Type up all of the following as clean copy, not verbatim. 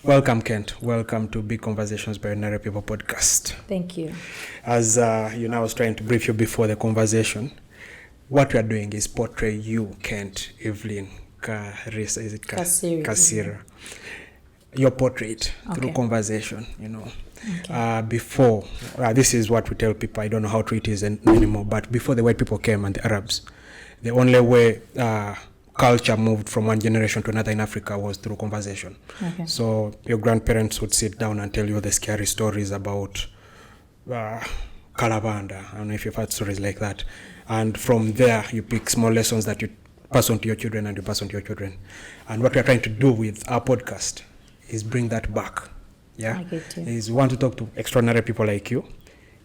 Welcome, Kent. Welcome to Big Conversations by Ordinary People podcast. Thank you. As you know, I was trying to brief you before the conversation. What we are doing is portray you, Kent Evelyn Kasiri. Your portrait through conversation, you know. Okay. Before, this is what we tell people. I don't know how true it is anymore, but before the white people came and the Arabs, the only way culture moved from one generation to another in Africa was through conversation. Okay. So your grandparents would sit down and tell you the scary stories about Kalabanda. I don't know if you've heard stories like that. And from there, you pick small lessons that you pass on to your children and you pass on to your children. And what we're trying to do with our podcast is bring that back. Yeah, I get you. Is we want to talk to extraordinary people like you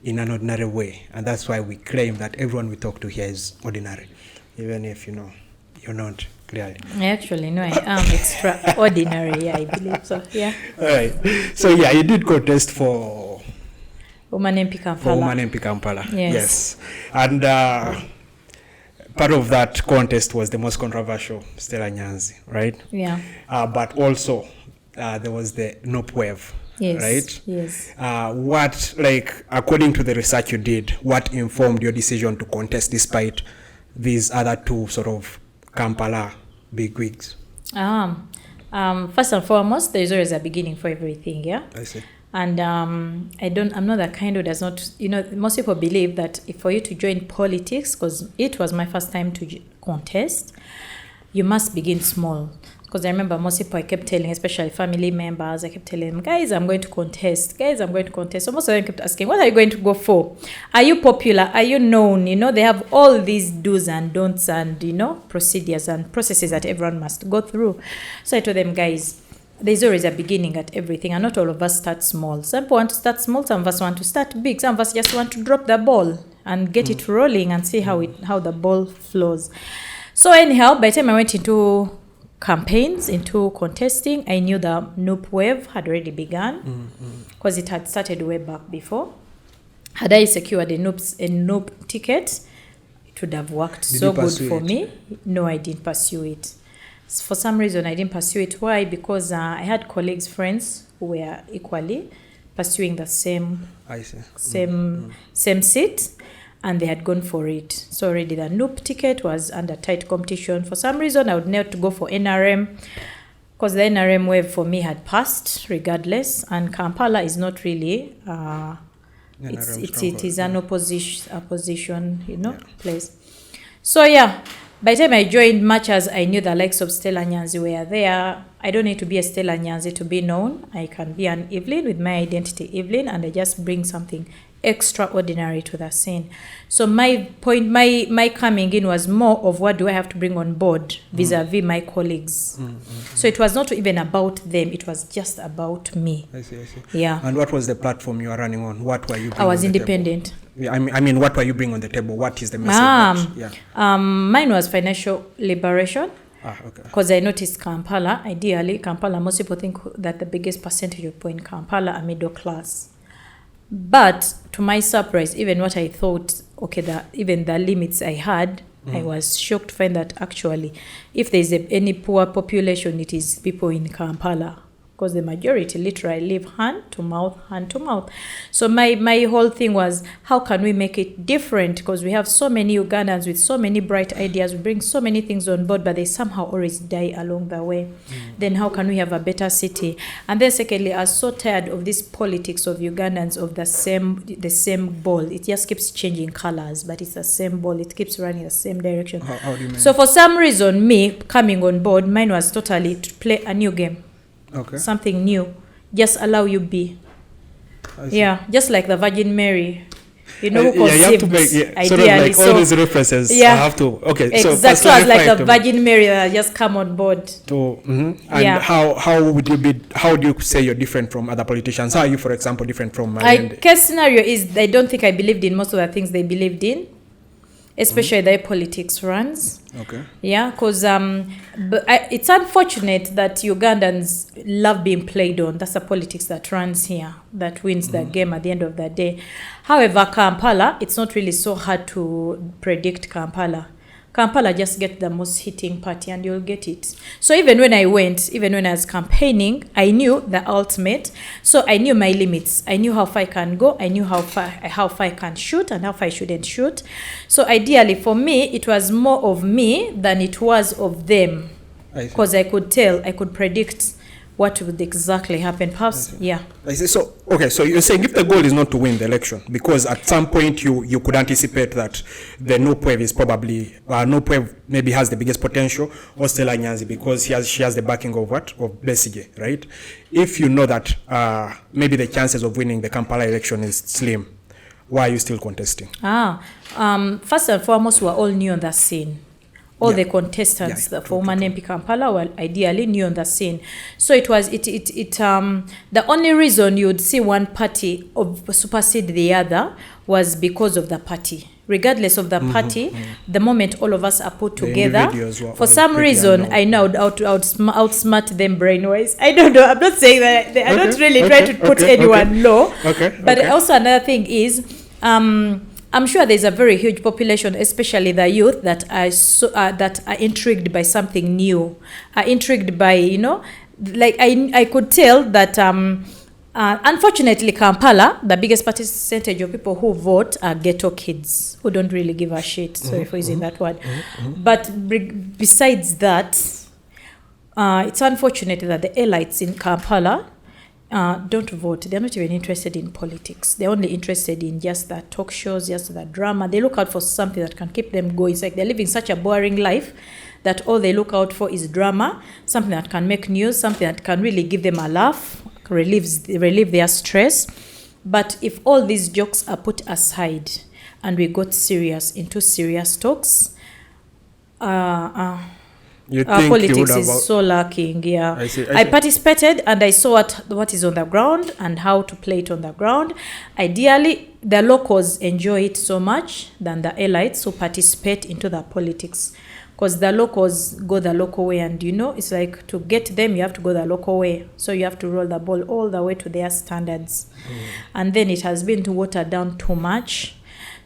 in an ordinary way. And that's why we claim that everyone we talk to here is ordinary. Even if, you know, you're not, clearly. Actually, no, I am extraordinary. Yeah, I believe so. Yeah. All right. So, yeah, you did contest for Woman MP Kampala. Yes. And part of that contest was the most controversial, Stella Nyanzi, right? Yeah. But also, there was the NUP wave. Yes, right? Yes. What, like, according to the research you did, what informed your decision to contest despite these other two sort of Kampala bigwigs? First and foremost, there is always a beginning for everything, yeah? I see. And I'm not that kind who does not, you know, most people believe that if for you to join politics, because it was my first time to contest, you must begin small. Because I remember most people I kept telling, especially family members, I kept telling them, guys, I'm going to contest. So most of them kept asking, what are you going to go for? Are you popular? Are you known? You know, they have all these do's and don'ts and, you know, procedures and processes that everyone must go through. So I told them, guys, there's always a beginning at everything, and not all of us start small. Some people want to start small, some of us want to start big, some of us just want to drop the ball and get it rolling and see how the ball flows. So anyhow, by the time I went into campaigns, into contesting, I knew the NUP wave had already begun because it had started way back before. Had I secured a NUP ticket, it would have worked so good for me. No, I didn't pursue it. For some reason, I didn't pursue it. Why? Because I had colleagues, friends who were equally pursuing the same seat, and they had gone for it. So already the NUP ticket was under tight competition. For some reason, I would need to go for NRM because the NRM wave for me had passed regardless, and Kampala is not really, it is an opposition, you know, place. So yeah, by the time I joined, much as I knew the likes of Stella Nyanzi were there, I don't need to be a Stella Nyanzi to be known. I can be an Evelyn with my identity, Evelyn, and I just bring something extraordinary to the scene. So my point, my coming in was more of what do I have to bring on board vis-a-vis my colleagues. So it was not even about them, it was just about me. I see. Yeah. And what was the platform you were running on? What were you bringing? I was independent. Yeah, I mean, what were you bringing on the table? What is the message? Mine was financial liberation. Okay. Because I noticed Kampala, ideally, most people think that the biggest percentage of people in Kampala are middle class. But to my surprise, even what I thought, even the limits I had, I was shocked to find that actually, if there's any poor population, it is people in Kampala. Because the majority literally live hand to mouth. So my whole thing was, how can we make it different? Because we have so many Ugandans with so many bright ideas. We bring so many things on board, but they somehow always die along the way. Then how can we have a better city? And then secondly, I was so tired of this politics of Ugandans of the same ball. It just keeps changing colors, but it's the same ball. It keeps running the same direction. How do you mean? So for some reason, me coming on board, mine was totally to play a new game. Okay. Something new. Just allow you be. Yeah, just like the Virgin Mary. You know, who conceived, you have to make sort of like all these references. Yeah, I have to. Okay, exactly. So it's like the Virgin Mary that just come on board. And how would you be? How do you say you're different from other politicians? How are you, for example, different from? Case scenario is I don't think I believed in most of the things they believed in. especially the way politics runs. Okay. Yeah, because it's unfortunate that Ugandans love being played on. That's the politics that runs here, that wins the game at the end of the day. However, Kampala, it's not really so hard to predict Kampala. Kampala, just get the most hitting party and you'll get it. So even when I was campaigning, I knew the ultimate. So I knew my limits. I knew how far I can go. I knew how far I can shoot and how far I shouldn't shoot. So ideally for me, it was more of me than it was of them. Because I could predict what would exactly happen. Perhaps, yeah. I see. So, okay, so you're saying if the goal is not to win the election, because at some point you could anticipate that the NUP is probably, NUP maybe has the biggest potential, or Stella Nyanzi, because she has the backing of what? Of Besigye, right? If you know that maybe the chances of winning the Kampala election is slim, why are you still contesting? First and foremost, we're all new on the scene. All the contestants for Woman MP Kampala were ideally new on the scene. So it was the only reason you would see one party supersede the other was because of the party. Regardless of the party, the moment all of us are put together, for some reason, I know I would outsmart them brain-wise. I don't know. I'm not saying that. I don't really try to put anyone low. But also another thing is, I'm sure there's a very huge population, especially the youth, that are intrigued by something new, are intrigued by, like I could tell that unfortunately Kampala, the biggest percentage of people who vote are ghetto kids who don't really give a shit, sorry for using that word. But besides that, it's unfortunate that the elites in Kampala don't vote. They're not even interested in politics. They're only interested in just the talk shows, just the drama. They look out for something that can keep them going. It's like they're living such a boring life that all they look out for is drama, something that can make news, something that can really give them a laugh, relieve their stress. But if all these jokes are put aside and we got into serious talks, politics is so lacking. I participated and I saw what is on the ground and how to play it on the ground. Ideally, the locals enjoy it so much than the elites who participate into the politics, because the locals go the local way, and it's like to get them you have to go the local way, so you have to roll the ball all the way to their standards. And then it has been watered down too much.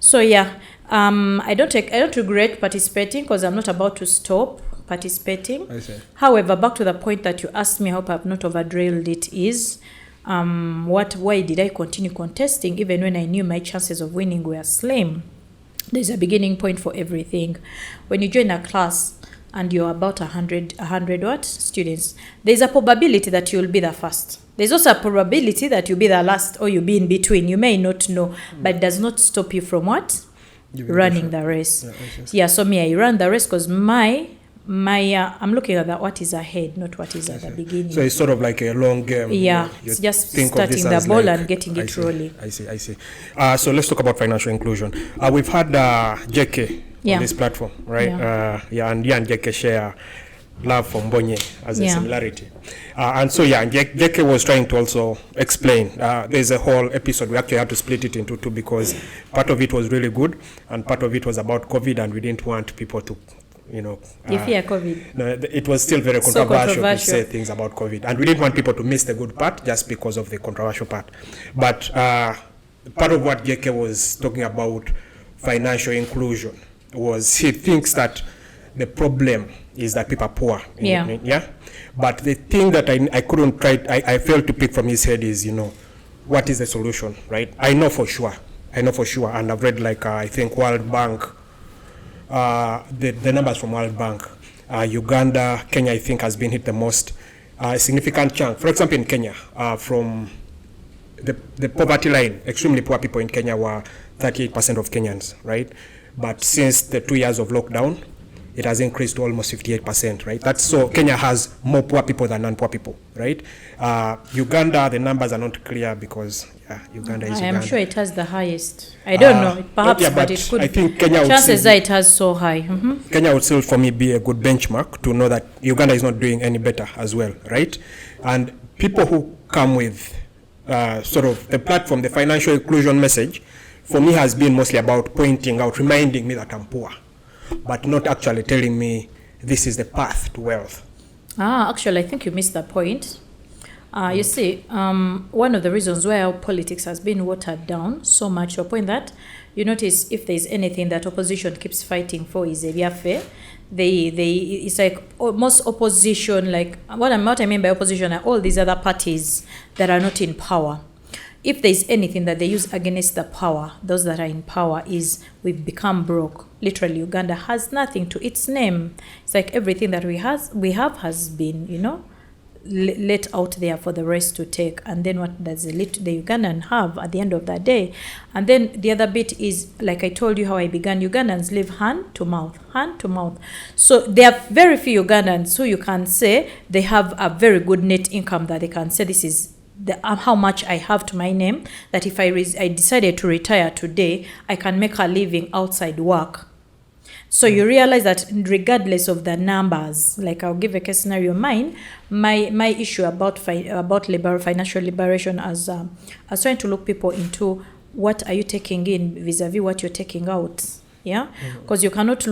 So I don't regret participating, because I'm not about to stop participating. However, back to the point that you asked me, I hope I've not overdrilled it, is why did I continue contesting even when I knew my chances of winning were slim? There's a beginning point for everything. When you join a class and you're about 100 students, there's a probability that you'll be the first. There's also a probability that you'll be the last, or you'll be in between. You may not know, but it does not stop you from what? Running the race. So I ran the race because I'm looking at what is ahead, not what is at the beginning. So it's sort of like a long game. It's just starting the ball and getting it rolling. I see. So let's talk about financial inclusion. We've had JK on this platform, right? And JK share love for Mbonye as a similarity. And so JK was trying to also explain. There's a whole episode. We actually had to split it into two, because part of it was really good and part of it was about COVID, and we didn't want people to you fear COVID. No, it was still very controversial to say things about COVID, and we didn't want people to miss the good part just because of the controversial part. But part of what JK was talking about, financial inclusion, was he thinks that the problem is that people are poor. But the thing that I failed to pick from his head is, what is the solution, right? I know for sure, and I've read I think World Bank, the numbers from World Bank, Uganda, Kenya, I think has been hit the most. A significant chunk, for example, in Kenya, from the poverty line, extremely poor people in Kenya were 38% of Kenyans, right? But since the 2 years of lockdown, it has increased to almost 58%, right? That's so Kenya has more poor people than non-poor people, right? Uganda, the numbers are not clear because Uganda is Uganda. I'm sure it has the highest. I don't know, perhaps, but it could. I think Kenya chances are it has so high. Kenya would still, for me, be a good benchmark to know that Uganda is not doing any better as well, right? And people who come with sort of the platform, the financial inclusion message, for me has been mostly about pointing out, reminding me that I'm poor, but not actually telling me this is the path to wealth. Actually, I think you missed that point. You see, one of the reasons why our politics has been watered down so much to a point that you notice if there's anything that opposition keeps fighting for is a fair. It's like most opposition, like what I mean by opposition are all these other parties that are not in power. If there's anything that they use against the power, those that are in power, is we've become broke. Literally, Uganda has nothing to its name. It's like everything that we have has been, let out there for the rest to take. And then what does the Ugandan have at the end of that day? And then the other bit is, like I told you how I began, Ugandans live hand to mouth. So there are very few Ugandans who you can say they have a very good net income that they can say this is how much I have to my name, that if I decided to retire today, I can make a living outside work. So you realize that regardless of the numbers, like I'll give a case scenario, my issue about financial liberation as trying to look people into what are you taking in vis-a-vis what you're taking out. Yeah, because you cannot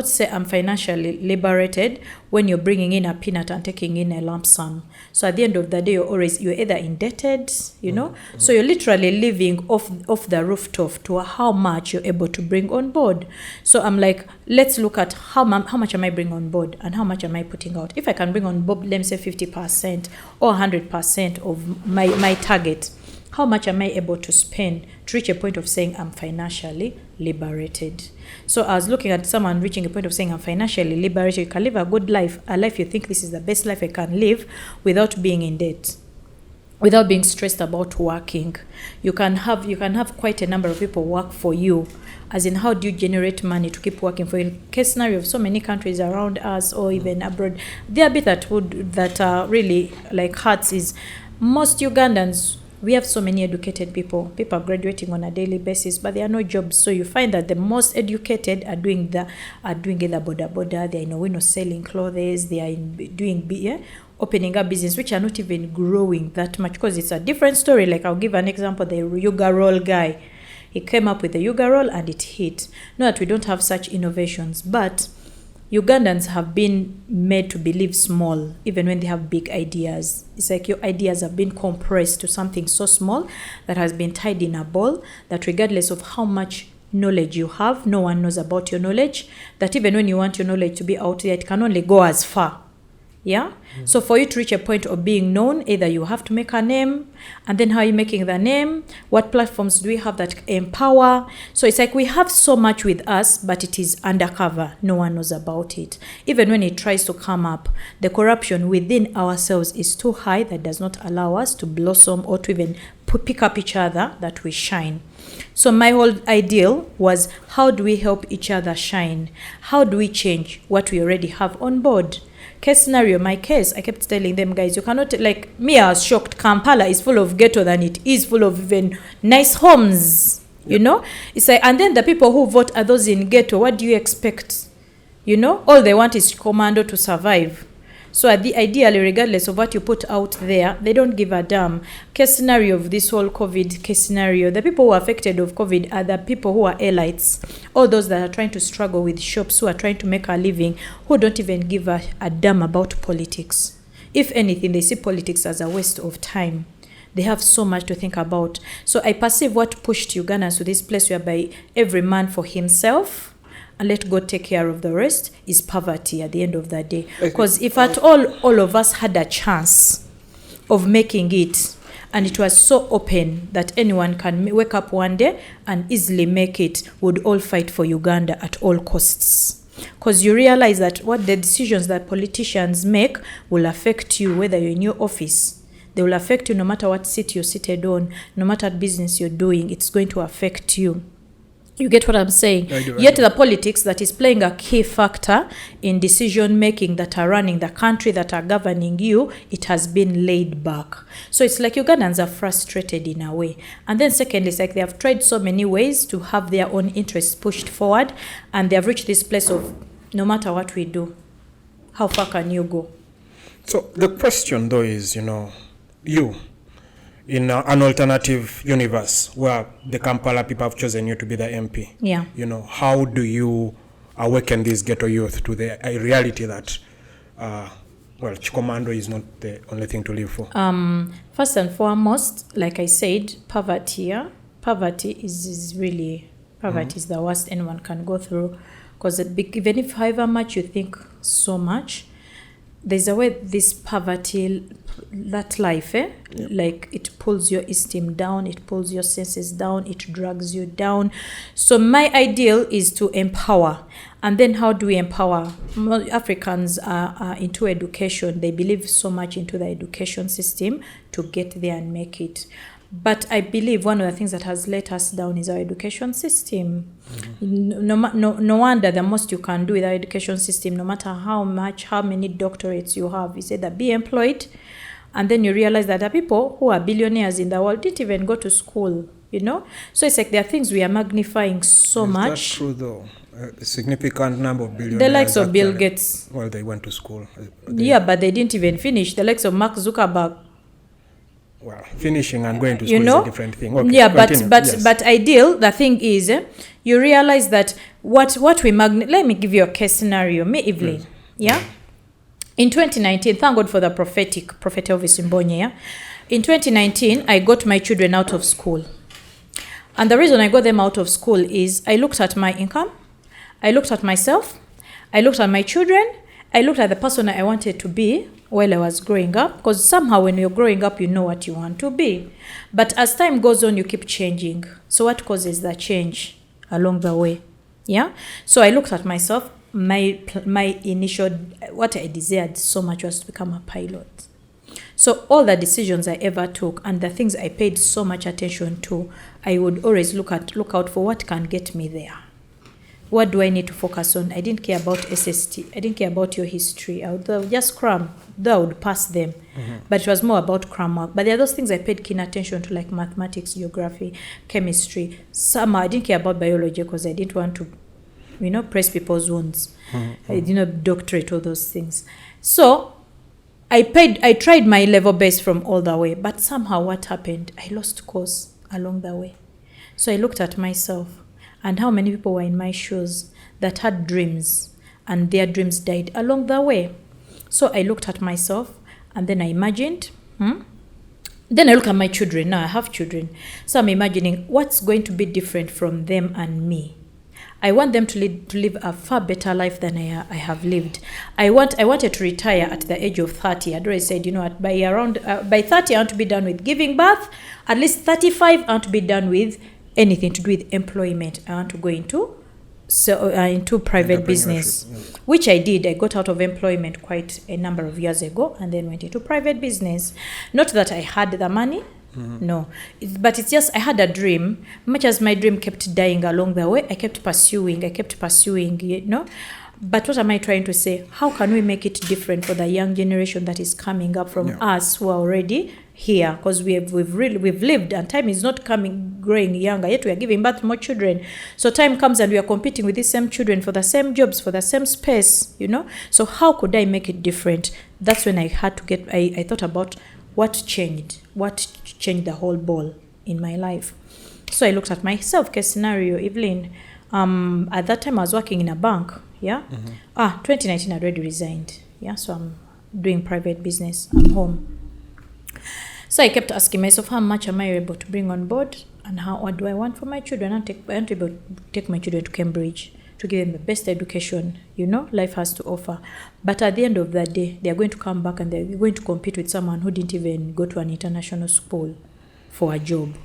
say I'm financially liberated when you're bringing in a peanut and taking in a lump sum. So at the end of the day, you're either indebted, so you're literally living off the rooftop to how much you're able to bring on board. So I'm like, let's look at how much am I bringing on board and how much am I putting out. If I can bring on board, let me say 50% or 100% of my target, how much am I able to spend to reach a point of saying I'm financially liberated? So I was looking at someone reaching a point of saying I'm financially liberated. You can live a good life, a life you think this is the best life I can live without being in debt, without being stressed about working. You can have quite a number of people work for you. As in, how do you generate money to keep working for you? In case scenario of so many countries around us or even abroad, the other bit that really like hurts is most Ugandans. We have so many educated people. People are graduating on a daily basis, but there are no jobs. So you find that the most educated are doing either boda. They are selling clothes. They are opening up business, which are not even growing that much because it's a different story. Like I'll give an example: the yoga roll guy. He came up with the yoga roll and it hit. Not that we don't have such innovations, but Ugandans have been made to believe small, even when they have big ideas. It's like your ideas have been compressed to something so small that has been tied in a ball, that regardless of how much knowledge you have, no one knows about your knowledge, that even when you want your knowledge to be out there, it can only go as far. Yeah? So for you to reach a point of being known, either you have to make a name, and then how are you making the name? What platforms do we have that empower? So it's like we have so much with us, but it is undercover. No one knows about it. Even when it tries to come up, the corruption within ourselves is too high that does not allow us to blossom or to even pick up each other, that we shine. So my whole ideal was, how do we help each other shine? How do we change what we already have on board? Case scenario, my case, I kept telling them, guys, you cannot, like me, I was shocked. Kampala is full of ghetto than it is full of even nice homes, It's like, and then the people who vote are those in ghetto. What do you expect? All they want is commando to survive. So ideally, regardless of what you put out there, they don't give a damn. Case scenario of this whole COVID case scenario, the people who are affected of COVID are the people who are elites, all those that are trying to struggle with shops, who are trying to make a living, who don't even give a damn about politics. If anything, they see politics as a waste of time. They have so much to think about. So I perceive what pushed Ugandans to this place whereby every man for himself and let God take care of the rest is poverty at the end of the day. Because if at all of us had a chance of making it, and it was so open that anyone can wake up one day and easily make it, would all fight for Uganda at all costs. Because you realize that what the decisions that politicians make will affect you, whether you're in your office. They will affect you no matter what seat you're seated on, no matter what business you're doing, it's going to affect you. You get what I'm saying? I do. The politics that is playing a key factor in decision making that are running the country, that are governing you, it has been laid back. So it's like Ugandans are frustrated in a way. And then secondly, it's like they have tried so many ways to have their own interests pushed forward, and they have reached this place of, no matter what we do, how far can you go? So the question though is, you, in an alternative universe where the Kampala people have chosen you to be the MP. Yeah. How do you awaken this ghetto youth to the reality that Well, Chikomando is not the only thing to live for. First and foremost, like I said, poverty is really, poverty is the worst anyone can go through. Because even if however much you think so much, there's a way this poverty, that life, like it pulls your esteem down, it pulls your senses down, it drags you down. So my ideal is to empower. And then how do we empower? Africans are into education. They believe so much into the education system to get there and make it. But I believe one of the things that has let us down is our education system. No wonder the most you can do with our education system, no matter how many doctorates you have, is either be employed, and then you realize that the people who are billionaires in the world didn't even go to school, So it's like there are things we are magnifying so much. That's true, though. A significant number of billionaires. The likes of Bill Gates. Well, they went to school. But they didn't even finish. The likes of Mark Zuckerberg. Well, finishing and going to school is a different thing. Okay, yeah, continue. but ideal, the thing is, you realize that what we let me give you a case scenario. Me, Evelyn, yeah? In 2019, thank God for the Prophet Elvis Mbonye, yeah? In 2019, I got my children out of school. And the reason I got them out of school is I looked at my income, I looked at myself, I looked at my children, I looked at the person I wanted to be while I was growing up, because somehow when you're growing up, you know what you want to be. But as time goes on, you keep changing. So what causes that change along the way? Yeah. So I looked at myself. My initial, what I desired so much was to become a pilot. So all the decisions I ever took and the things I paid so much attention to, I would always look out for what can get me there. What do I need to focus on? I didn't care about SST. I didn't care about your history. I would just cram. Though I would pass them. But it was more about cram work. But there are those things I paid keen attention to, like mathematics, geography, chemistry. Somehow I didn't care about biology because I didn't want to, press people's wounds. Doctorate, all those things. So I tried my level best from all the way. But somehow what happened? I lost course along the way. So I looked at myself. And how many people were in my shoes that had dreams and their dreams died along the way. So I looked at myself and then I imagined. Then I look at my children. Now I have children. So I'm imagining what's going to be different from them and me. I want them to live a far better life than I have lived. I wanted to retire at the age of 30. I'd already said, by 30 I want to be done with giving birth. At least 35 I want to be done with anything to do with employment. I want to go into private business, which I did. I got out of employment quite a number of years ago and then went into private business. Not that I had the money, no, but it's just I had a dream. Much as my dream kept dying along the way, I kept pursuing, But what am I trying to say? How can we make it different for the young generation that is coming up from us who are already here? Because we've lived and time is not growing younger, yet we are giving birth to more children. So time comes and we are competing with these same children for the same jobs, for the same space, So how could I make it different? That's when I had to I thought about what changed the whole ball in my life. So I looked at myself, case scenario, Evelyn. At that time I was working in a bank. 2019 I already resigned. So I'm doing private business. I'm home. So I kept asking myself, how much am I able to bring on board, and what do I want for my children? I want to be able to take my children to Cambridge to give them the best education life has to offer. But at the end of the day, they are going to come back and they're going to compete with someone who didn't even go to an international school for a job.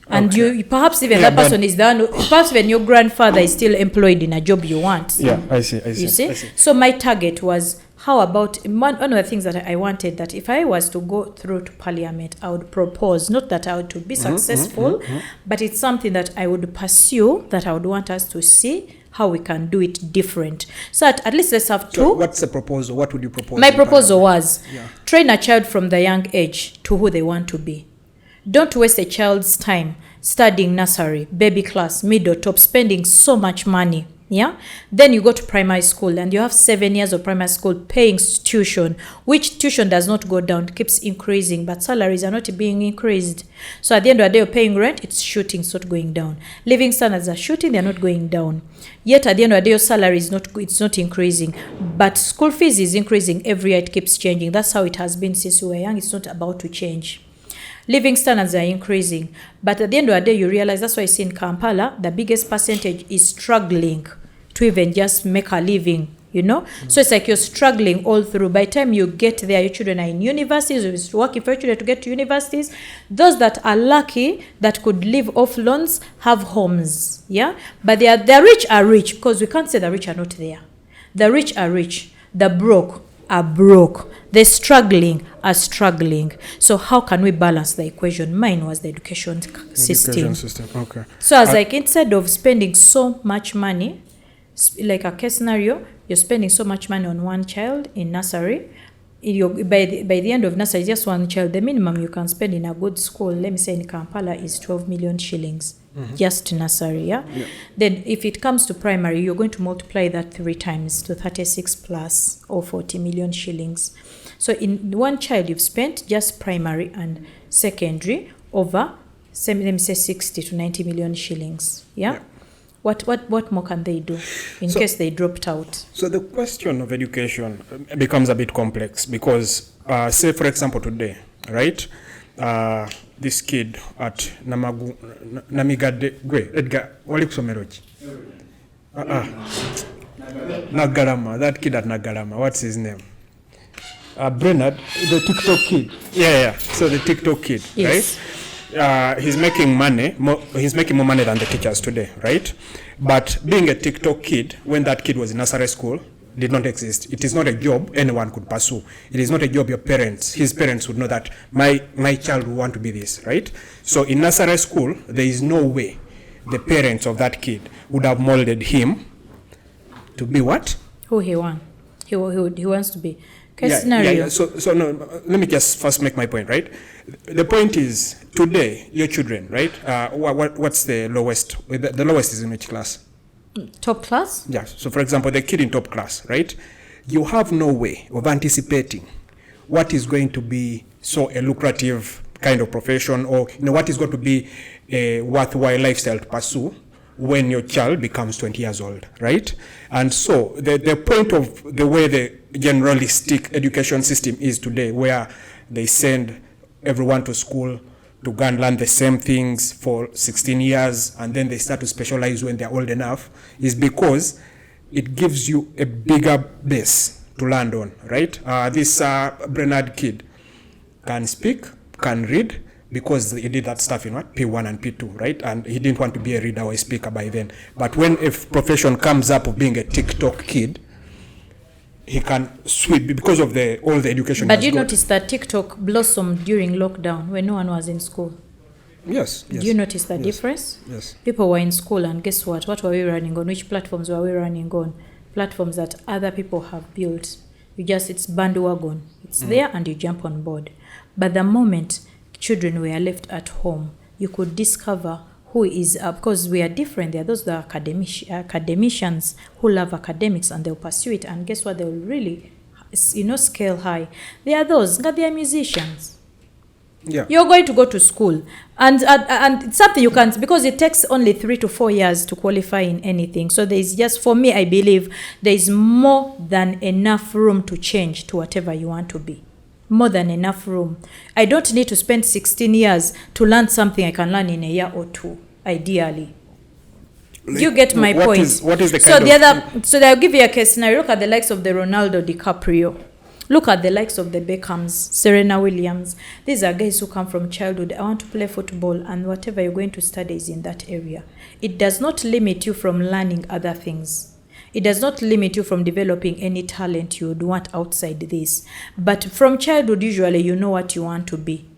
And you perhaps even that person is the one. Perhaps even your grandfather is still employed in a job you want. Yeah, I see. You see? I see. So my target was, how about one of the things that I wanted, that if I was to go through to Parliament, I would propose, not that I would be successful, but it's something that I would pursue, that I would want us to see how we can do it different. So at least let's have two. So what's the proposal? What would you propose? My proposal was train a child from the young age to who they want to be. Don't waste a child's time studying nursery, baby class, middle, top, spending so much money Yeah, then you go to primary school and you have 7 years of primary school paying tuition, which tuition does not go down, keeps increasing, but salaries are not being increased. So at the end of the day, you're paying rent, it's shooting, it's not going down. Living standards are shooting, they're not going down. Yet at the end of the day, your salary is it's not increasing, but school fees is increasing every year. It keeps changing. That's how it has been since we were young. It's not about to change. Living standards are increasing, but at the end of the day, you realize that's why I see in Kampala the biggest percentage is struggling to even just make a living, So it's like you're struggling all through. By the time you get there, your children are in universities, or it's working for your children to get to universities. Those that are lucky, that could live off loans, have homes, yeah? But the rich are rich, because we can't say the rich are not there. The rich are rich. The broke are broke. The struggling are struggling. So how can we balance the equation? Mine was the education system. Okay. So I was like, instead of spending so much money, like a case scenario, you're spending so much money on one child in nursery. By the end of nursery, just one child, the minimum you can spend in a good school, let me say in Kampala, is 12 million shillings. Just nursery, yeah? Then if it comes to primary, you're going to multiply that 3 times to 36 plus or 40 million shillings. So in one child, you've spent just primary and secondary over, let me say 60 to 90 million shillings, yeah? What more can they do in case they dropped out? So the question of education becomes a bit complex because, say for example today, right? This kid at Namigadde Edgar Walikusomero Nagarama, that kid at Nagarama, what's his name? Bernard, the TikTok kid. Yeah. So the TikTok kid, yes. Right? He's making money. He's making more money than the teachers today, right? But being a TikTok kid, when that kid was in nursery school, did not exist. It is not a job anyone could pursue. It is not a job his parents would know that my child will want to be this, right? So in nursery school, there is no way the parents of that kid would have molded him to be what? Who he wants. He wants to be. Yeah. So no, let me just first make my point, right? The point is, today, your children, right? What's the lowest? The lowest is in which class? Top class? Yeah. So for example, the kid in top class, right? You have no way of anticipating what is going to be a lucrative kind of profession, or what is going to be a worthwhile lifestyle to pursue when your child becomes 20 years old, right? And so the point of the way the generalistic education system is today, where they send everyone to school to go and learn the same things for 16 years, and then they start to specialize when they're old enough, is because it gives you a bigger base to land on, right? This Bernard kid can speak, can read, because he did that stuff in P1 and P2, right? And he didn't want to be a reader or a speaker by then. But when a profession comes up of being a TikTok kid, he can sweep because of all the education. But you notice that TikTok blossomed during lockdown when no one was in school? Yes. Do you notice the difference? Yes. People were in school, and guess what? What were we running on? Which platforms were we running on? Platforms that other people have built. It's bandwagon. It's there and you jump on board. But the moment children were left at home, you could discover who is, because we are different. There are those that are academicians who love academics and they'll pursue it, and guess what? They will really, scale high. There are those that they are musicians. Yeah. You're going to go to school, and it's something you can't, because it takes only 3 to 4 years to qualify in anything. So there's just, for me, I believe there is more than enough room to change to whatever you want to be. More than enough room. I don't need to spend 16 years to learn something I can learn in a year or two, ideally. You get my point. What is the kind So they'll give you a case scenario. Look at the likes of the Ronaldo DiCaprio. Look at the likes of the Beckhams, Serena Williams. These are guys who come from childhood. I want to play football, and whatever you're going to study is in that area. It does not limit you from learning other things. It does not limit you from developing any talent you would want outside this. But from childhood, usually you know what you want to be.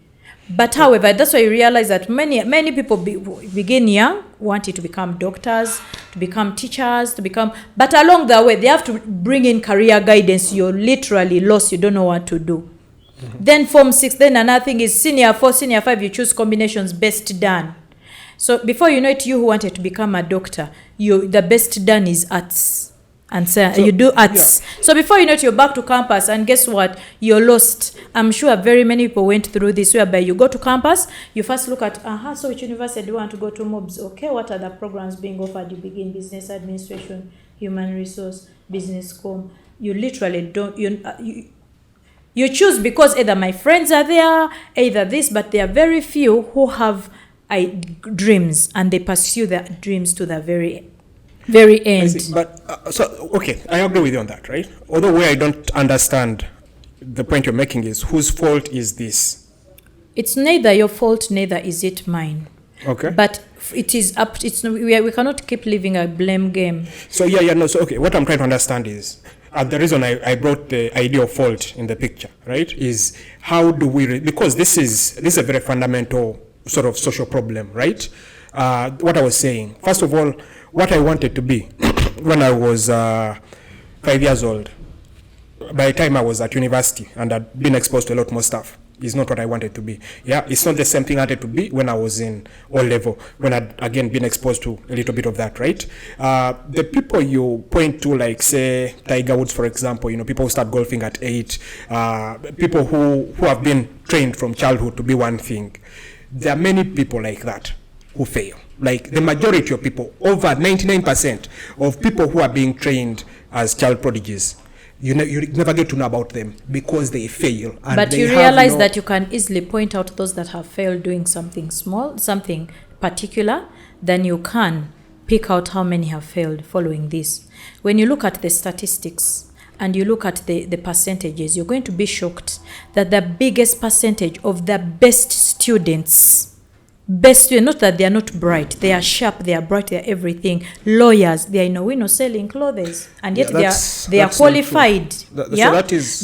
But however, that's why you realize that many people begin young, wanting to become doctors, to become teachers, but along the way, they have to bring in career guidance. You're literally lost. You don't know what to do. Mm-hmm. Then Form 6, then another thing is Senior 4, Senior 5, you choose combinations best done. So before you know it, you who wanted to become a doctor, the best done is arts. And so you do arts. Yeah. So before you know it, you're back to campus, and guess what? You're lost. I'm sure very many people went through this, whereby you go to campus, you first look at, so which university do you want to go to? MOBS. Okay, what are the programs being offered? You begin business administration, human resource, business com. You literally don't, you choose because either my friends are there, either this, but there are very few who have dreams, and they pursue their dreams to the very end. But okay, I agree with you on that, right? Although where I don't understand the point you're making is, whose fault is this? It's neither your fault, neither is it mine. Okay. But it is up. We cannot keep living a blame game. So So okay, what I'm trying to understand is, the reason I brought the idea of fault in the picture, right, is how do we because this is a very fundamental sort of social problem, right? What I was saying, first of all, what I wanted to be when I was 5 years old, by the time I was at university and I'd been exposed to a lot more stuff, is not what I wanted to be. Yeah, it's not the same thing I wanted to be when I was in O level, when I'd again been exposed to a little bit of that, right? The people you point to, like say Tiger Woods, for example, people who start golfing at 8, people who have been trained from childhood to be one thing. There are many people like that who fail. Like the majority of people, over 99% of people who are being trained as child prodigies, you never get to know about them because they fail. And but you realize that you can easily point out those that have failed doing something small, something particular, then you can pick out how many have failed following this. When you look at the statistics and you look at the percentages, you're going to be shocked that the biggest percentage of the best students, not that they are not bright, they are sharp, they are bright, they are everything. Lawyers, they are in a window selling clothes, and yet they are qualified.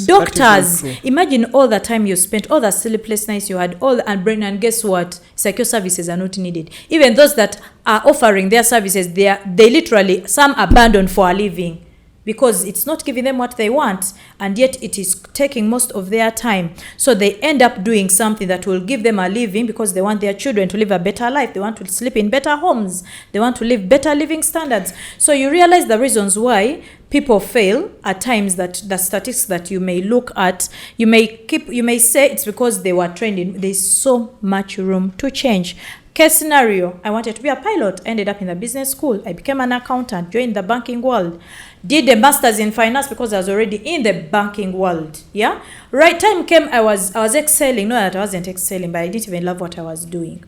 Doctors, imagine all the time you spent, all the sleepless nights you had, and guess what? Secure services are not needed. Even those that are offering their services, they literally, some abandon for a living, because it's not giving them what they want, and yet it is taking most of their time. So they end up doing something that will give them a living, because they want their children to live a better life. They want to sleep in better homes. They want to live better living standards. So you realize the reasons why people fail at times, that the statistics that you may look at, you may say it's because they were trained in. There's so much room to change. Case scenario, I wanted to be a pilot, ended up in the business school. I became an accountant, joined the banking world, did a master's in finance because I was already in the banking world. Yeah, right time came, I was excelling. Not that I wasn't excelling, but I didn't even love what I was doing.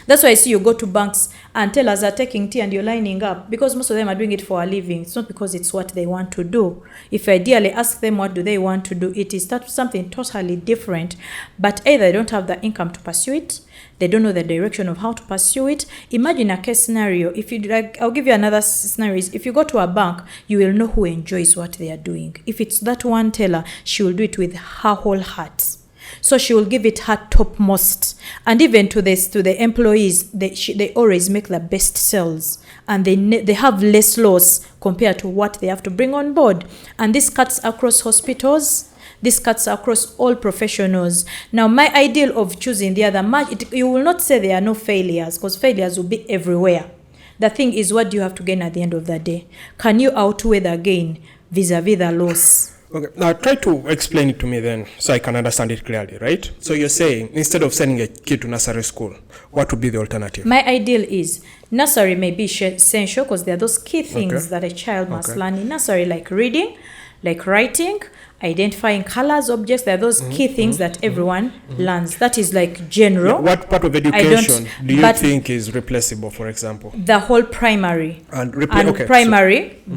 That's why I see you go to banks and tellers are taking tea and you're lining up, because most of them are doing it for a living. It's not because it's what they want to do. If I ideally ask them what do they want to do, it is something totally different. But either they don't have the income to pursue it, they don't know the direction of how to pursue it. Imagine a case scenario. If you like, I'll give you another scenario. If you go to a bank, you will know who enjoys what they are doing. If it's that one teller, she will do it with her whole heart. So she will give it her topmost. And even to the employees, they always make the best sales, and they have less loss compared to what they have to bring on board. And this cuts across hospitals. This cuts across all professionals. Now, my ideal of choosing the other match, you will not say there are no failures, because failures will be everywhere. The thing is, what do you have to gain at the end of the day? Can you outweigh the gain vis-a-vis the loss? Okay, now try to explain it to me then, so I can understand it clearly, right? So you're saying, instead of sending a kid to nursery school, what would be the alternative? My ideal is, nursery may be essential, because there are those key things that a child must learn in nursery, like reading, like writing, identifying colors, objects. There are those key things that everyone learns. That is like general. Yeah, what part of education do you think is replaceable, for example? The whole primary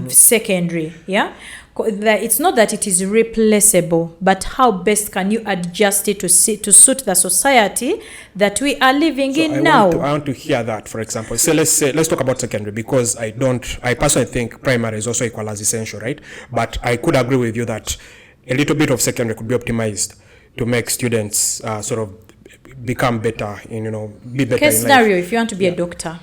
secondary. Yeah. It's not that it is replaceable, but how best can you adjust it to suit the society that we are living in now? I want to hear that, for example. So let's talk about secondary, because I personally think primary is also equal as essential, right? But I could agree with you that a little bit of secondary could be optimized to make students sort of become better, be better Case in scenario, life. if you want to be a doctor.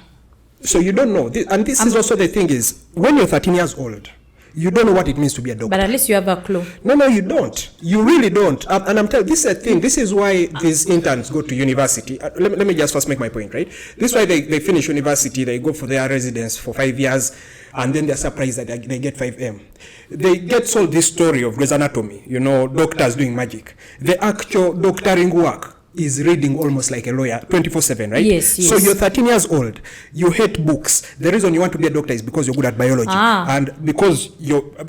So you don't know, and this is also the thing is, when you're 13 years old, you don't know what it means to be a doctor. But at least you have a clue. No, you don't. You really don't. And I'm telling you, this is a thing. This is why these interns go to university. Let me just first make my point, right? This is why they finish university, they go for their residence for 5 years, and then they're surprised that they get 5M. They get sold this story of Grey's Anatomy, doctors doing magic. The actual doctoring work is reading almost like a lawyer 24/7, right? Yes. So you're 13 years old, you hate books. The reason you want to be a doctor is because you're good at biology. And because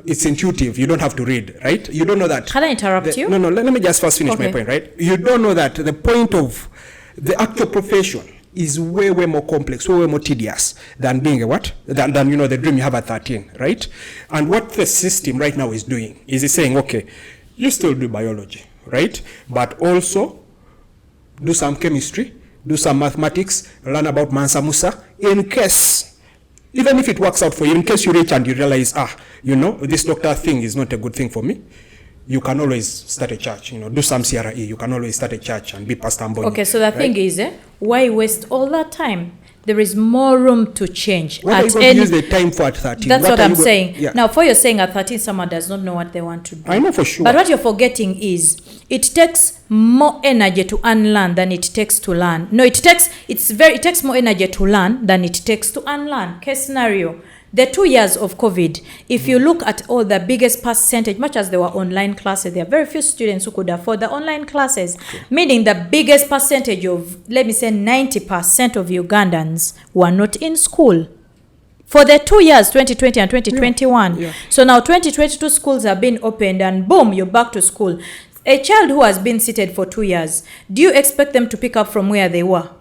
it's intuitive, you don't have to read, right? You don't know that. Can I interrupt you? No, let me just first finish my point, right? You don't know that the point of the actual profession is way more complex, way more tedious than being a what? Than the dream you have at 13, right? And what the system right now is doing is it's saying, okay, you still do biology, right? But also do some chemistry, do some mathematics, learn about Mansa Musa, in case, even if it works out for you, in case you reach and you realize, this doctor thing is not a good thing for me, you can always start a church, do some CRE, you can always start a church and be Pastor Mbonye. Okay, so the thing is, why waste all that time? There is more room to change. What are you going to use the time for at 13? That's what I'm saying. Yeah. Now, for you're saying at 13, someone does not know what they want to do. I know for sure. But what you're forgetting is, it takes more energy to unlearn than it takes to learn. No, it takes more energy to learn than it takes to unlearn. Case scenario. The 2 years of COVID, if you look at all the biggest percentage, much as there were online classes, there are very few students who could afford the online classes, meaning the biggest percentage of, let me say 90% of Ugandans were not in school. For the 2 years, 2020 and 2021. Yeah. So now 2022 schools have been opened and boom, you're back to school. A child who has been seated for 2 years, do you expect them to pick up from where they were?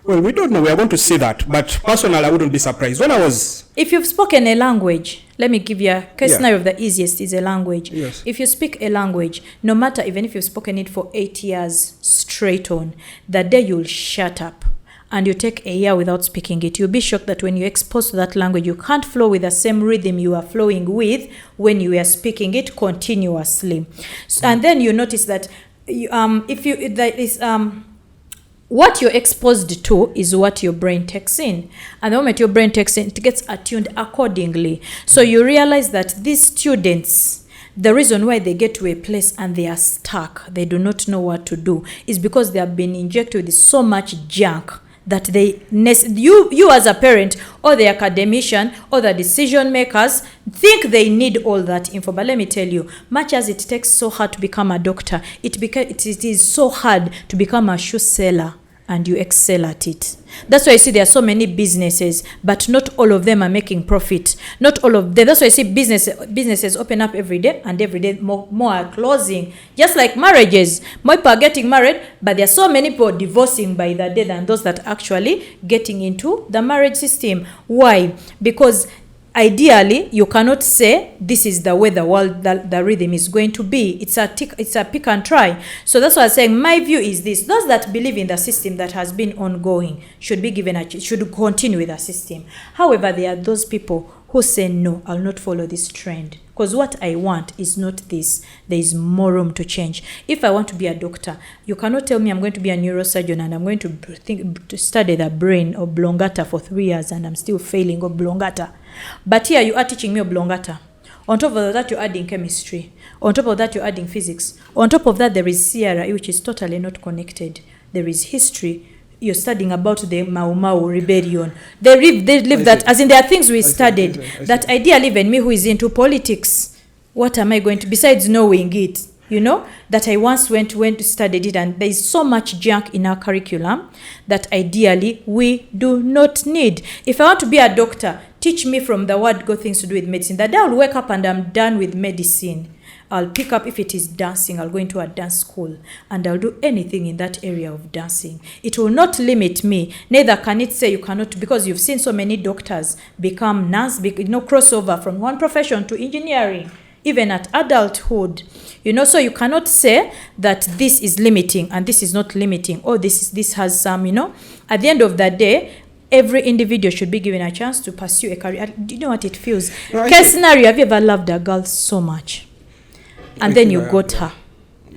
Well, we don't know. We are going to see that. But personally, I wouldn't be surprised. If you've spoken a language, let me give you a case scenario of the easiest is a language. Yes. If you speak a language, no matter even if you've spoken it for 8 years straight on, the day you'll shut up and you take a year without speaking it, you'll be shocked that when you're exposed to that language, you can't flow with the same rhythm you are flowing with when you are speaking it continuously. And then you notice that what you're exposed to is what your brain takes in. And the moment your brain takes in, it gets attuned accordingly. So you realize that these students, the reason why they get to a place and they are stuck, they do not know what to do, is because they have been injected with so much junk that you as a parent or the academician or the decision makers think they need all that info. But let me tell you, much as it takes so hard to become a doctor, it is so hard to become a shoe seller, and you excel at it. That's why you see there are so many businesses, but not all of them are making profit. Not all of them. That's why you see businesses open up every day, and every day more are closing. Just like marriages. More people are getting married, but there are so many people divorcing by the day than those that are actually getting into the marriage system. Why? Because ideally, you cannot say this is the way the world, the rhythm is going to be. It's a pick and try. So that's why I'm saying my view is this: those that believe in the system that has been ongoing should continue with the system. However, there are those people who say no, I'll not follow this trend because what I want is not this. There is more room to change. If I want to be a doctor, you cannot tell me I'm going to be a neurosurgeon and I'm going to study the brain of oblongata for 3 years and I'm still failing oblongata. But here you are teaching me oblongata. On top of that, you're adding chemistry. On top of that, you're adding physics. On top of that, there is CRE, which is totally not connected. There is history. You're studying about the Mau Mau rebellion. They live that, as in there are things we studied. That ideally, even me who is into politics, what am I going to, besides knowing it, that I once went to study it, and there is so much junk in our curriculum that ideally we do not need. If I want to be a doctor, teach me from the word got things to do with medicine. The day I'll wake up and I'm done with medicine, I'll pick up, if it is dancing, I'll go into a dance school and I'll do anything in that area of dancing. It will not limit me. Neither can it say you cannot, because you've seen so many doctors become nurse, crossover from one profession to engineering, even at adulthood. So you cannot say that this is limiting and this is not limiting, or this has some, At the end of the day, every individual should be given a chance to pursue a career. Do you know what it feels? Case scenario, have you ever loved a girl so much? And then you got her.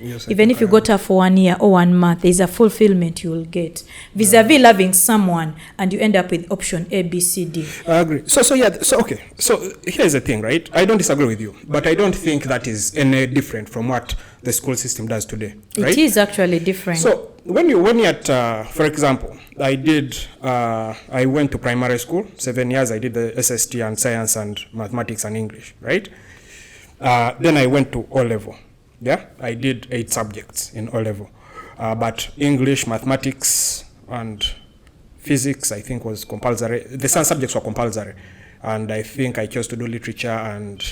Yes, even if you got her for 1 year or 1 month, there's a fulfillment you will get. Vis-a-vis loving someone, and you end up with option A, B, C, D. I agree. So okay. So here's the thing, right? I don't disagree with you, but I don't think that is any different from what the school system does today. Right? It is actually different. So when you're at, for example, I went to primary school, 7 years. I did the SST and science and mathematics and English, right? Then I went to O level. Yeah, I did 8 subjects in O level, but English, mathematics, and physics, I think, was compulsory. The science subjects were compulsory, and I think I chose to do literature and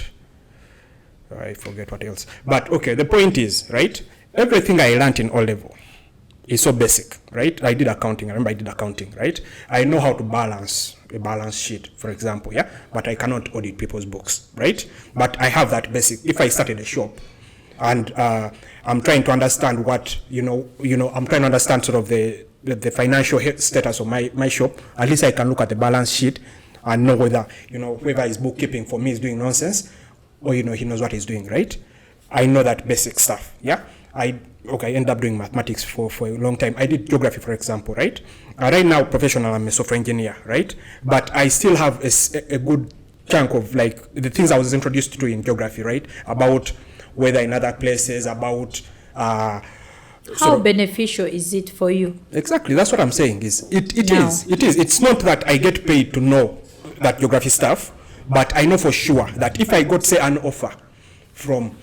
I forget what else. But okay, the point is, right? Everything I learned in O level is so basic, right? I did accounting. I remember I did accounting, right? I know how to balance a balance sheet, for example, yeah? But I cannot audit people's books, right? But I have that basic. If I started a shop and I'm trying to understand what, I'm trying to understand sort of the financial status of my shop, at least I can look at the balance sheet and know whether, whoever is bookkeeping for me is doing nonsense or, he knows what he's doing, right? I know that basic stuff, yeah? I ended up doing mathematics for a long time. I did geography, for example, right? Right now, professional, I'm a software engineer, right? But I still have a good chunk of like the things I was introduced to in geography, right? About weather in other places, about how beneficial is it for you? Exactly, that's what I'm saying. It is. It's not that I get paid to know that geography stuff, but I know for sure that if I got, say, an offer from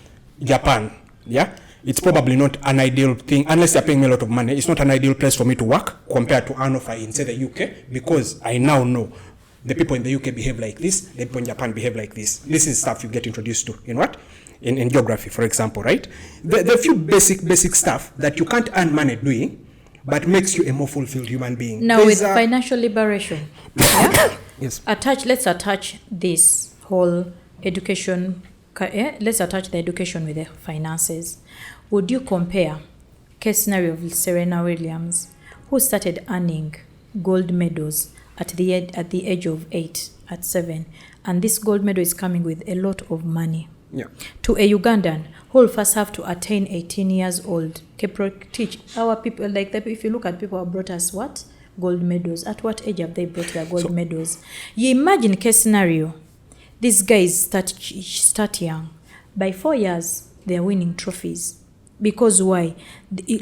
Japan, yeah, it's probably not an ideal thing, unless they're paying me a lot of money. It's not an ideal place for me to work compared to an offer in, say, the UK, because I now know the people in the UK behave like this, the people in Japan behave like this. This is stuff you get introduced to in what? In geography, for example, right? There are a few basic stuff that you can't earn money doing, but makes you a more fulfilled human being. Now, with financial liberation, yeah? Yes. Let's attach this whole education. Let's attach the education with the finances. Would you compare case scenario of Serena Williams, who started earning gold medals at the age of 8, at 7, and this gold medal is coming with a lot of money, yeah, to a Ugandan who will first have to attain 18 years old? Teach our people, like that. If you look at people who brought us what? Gold medals. At what age have they brought their gold medals? You imagine case scenario. These guys start young. By 4 years, they're winning trophies. Because why?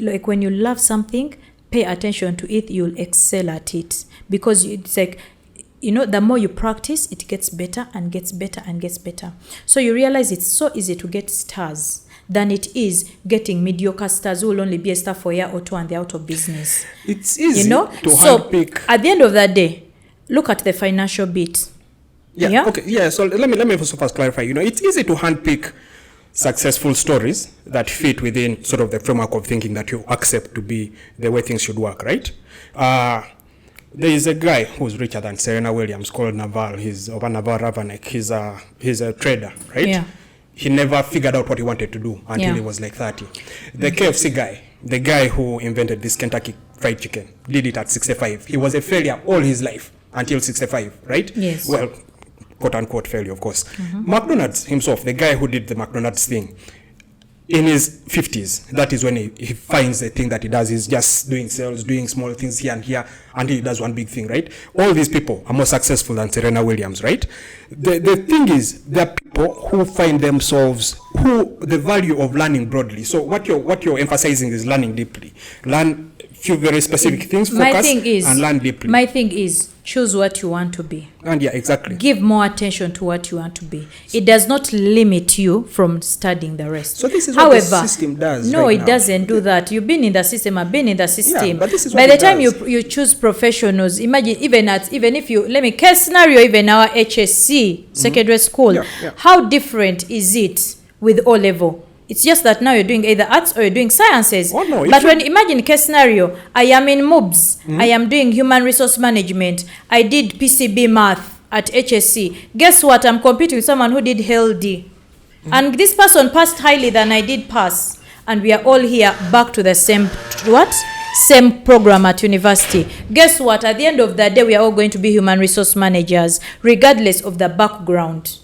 Like when you love something, pay attention to it, you'll excel at it. Because it's like, the more you practice, it gets better and gets better and gets better. So you realize it's so easy to get stars than it is getting mediocre stars who will only be a star for a year or two and they're out of business. It's easy to handpick. At the end of that day, look at the financial bit. Yeah. Okay. Yeah. So let me first clarify. It's easy to handpick successful stories that fit within sort of the framework of thinking that you accept to be the way things should work, right? There is a guy who's richer than Serena Williams called Naval. He's Naval Ravanek. He's a trader, right? Yeah. He never figured out what he wanted to do until he was like 30. The KFC guy, the guy who invented this Kentucky Fried Chicken, did it at 65. He was a failure all his life until 65, right? Yes. Well, quote-unquote failure, of course. McDonald's himself, the guy who did the McDonald's thing, in his 50s, that is when he finds the thing that he does. He's just doing sales, doing small things here and here, until he does one big thing, right? All these people are more successful than Serena Williams, right? The thing is, there are people who find themselves, the value of learning broadly. So what you're emphasizing is learning deeply. Learn few very specific things, focus, and learn deeply. My thing is, choose what you want to be. And yeah, exactly. Give more attention to what you want to be. It does not limit you from studying the rest. So this is what the system does. No, right it doesn't do that. You've been in the system, I've been in the system. Yeah, but this is by what the time does. you choose professionals, imagine even if you, case scenario, even our HSC, secondary school, how different is it with O level? It's just that now you're doing either arts or you're doing sciences. Oh, no, but when imagine case scenario, I am in MOOBS, I am doing human resource management, I did PCB math at HSC. Guess what? I'm competing with someone who did LD. And this person passed highly than I did pass. And we are all here back to the same program at university. Guess what? At the end of the day, we are all going to be human resource managers, regardless of the background.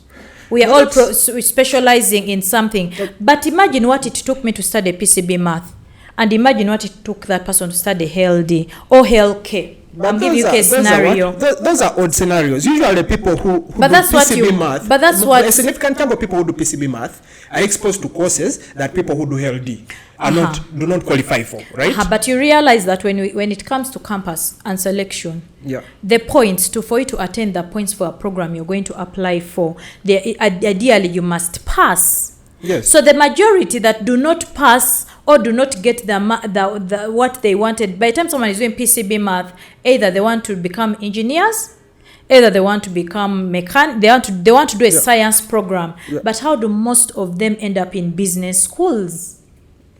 We are all specializing in something. But imagine what it took me to study PCB math. And imagine what it took that person to study HLD or HLK. I'm giving you a scenario. Those are odd scenarios. Usually people who do PCB math, a significant number of people who do PCB math are exposed to courses that people who do HLD do not qualify for, right? But you realize that when it comes to campus and selection, the points for you to attend the points for a program you're going to apply for, ideally you must pass. Yes. So the majority that do not pass or do not get the what they wanted, by the time someone is doing PCB math, either they want to become engineers, either they want to become they want to do a science program. But how do most of them end up in business schools?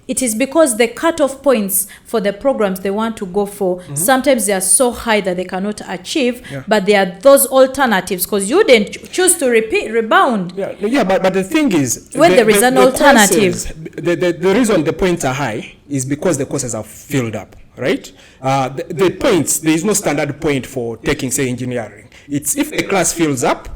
It is because the cutoff points for the programs they want to go for, sometimes they are so high that they cannot achieve, but there are those alternatives because you didn't choose to rebound. But the thing is, when there is an alternative. The reason the points are high is because the courses are filled up, right? The points, there is no standard point for taking, say, engineering. It's if a class fills up,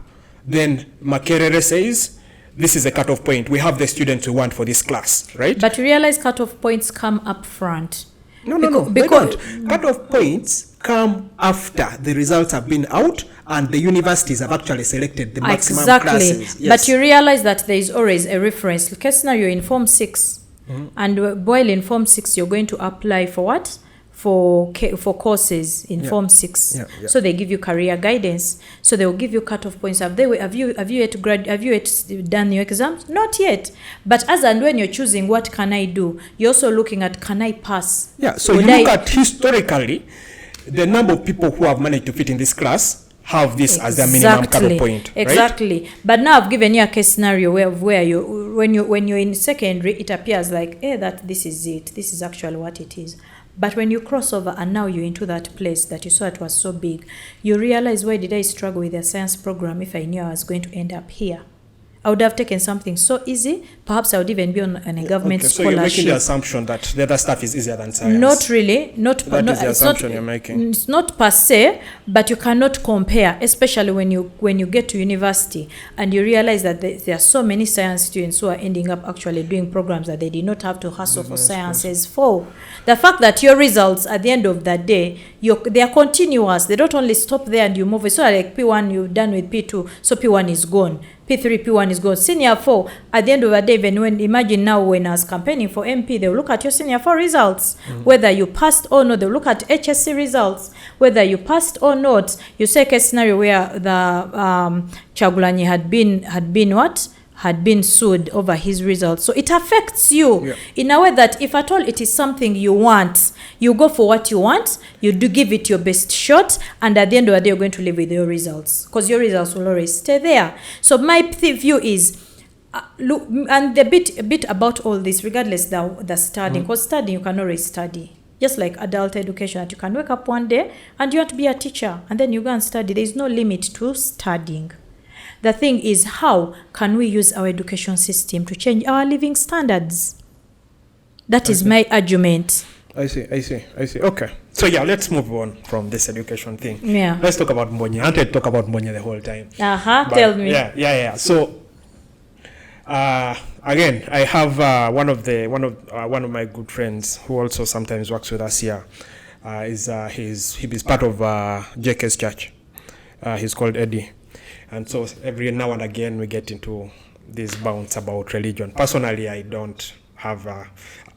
then Makerere says, this is a cutoff point. We have the students we want for this class, right? But you realize cutoff points come up front. No. Because cutoff points come after the results have been out and the universities have actually selected the maximum classes. Yes. But you realize that there is always a reference. Case scenario in Form 6, and while in Form 6 you're going to apply for what? For courses in Form 6. So they give you career guidance. So they will give you cutoff points. Have you yet done your exams? Not yet. But as and when you're choosing what can I do, you're also looking at can I pass? So you look at historically the number of people who have managed to fit in this class have this as their minimum cutoff point. Exactly. Right? But now I've given you a case scenario where you when you're in secondary, it appears like that this is it. This is actually what it is. But when you cross over and now you're into that place that you saw it was so big, you realize, why did I struggle with a science program if I knew I was going to end up here? I would have taken something so easy. Perhaps I would even be on a government scholarship. So you're making the assumption that the other stuff is easier than science. Not really. That is the assumption you're making. It's not per se, but you cannot compare, especially when you get to university and you realize that there are so many science students who are ending up actually doing programs that they did not have to hustle for sciences for. The fact that your results at the end of the day, they are continuous. They don't only stop there and you move. It's not like P1 you've done with P2, so P1 is gone. P3, P1 is gone. Senior 4, at the end of the day, imagine now when I was campaigning for MP, they will look at your senior 4 results. Whether you passed or not, they'll look at HSC results. Whether you passed or not, you say a scenario where the Chagulanyi had been sued over his results. So it affects you in a way that if at all it is something you want, you go for what you want, you do give it your best shot, and at the end of the day, you're going to live with your results because your results will always stay there. So my view is, look, and a bit about all this, regardless the studying, because studying, you can always study. Just like adult education, that you can wake up one day and you want to be a teacher, and then you go and study. There is no limit to studying. The thing is, how can we use our education system to change our living standards? That is my argument. I see. Okay. So let's move on from this education thing. Yeah. Let's talk about Mbonye. I wanted to talk about Mbonye the whole time. Tell me. Yeah. So, again, I have one of my good friends who also sometimes works with us here. He's part of JK's church. He's called Eddie. And so every now and again we get into these bounds about religion. Personally, I don't have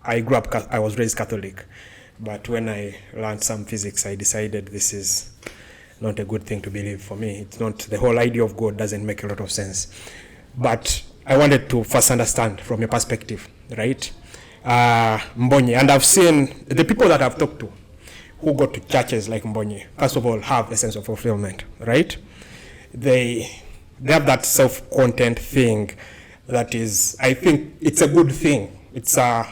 I was raised Catholic, but when I learned some physics, I decided this is not a good thing to believe for me. It's not, the whole idea of God doesn't make a lot of sense. But I wanted to first understand from your perspective, right? Mbonye, and I've seen the people that I've talked to who go to churches like Mbonye, first of all, have a sense of fulfillment, right? They have that self-content thing that is, I think it's a good thing. It's a,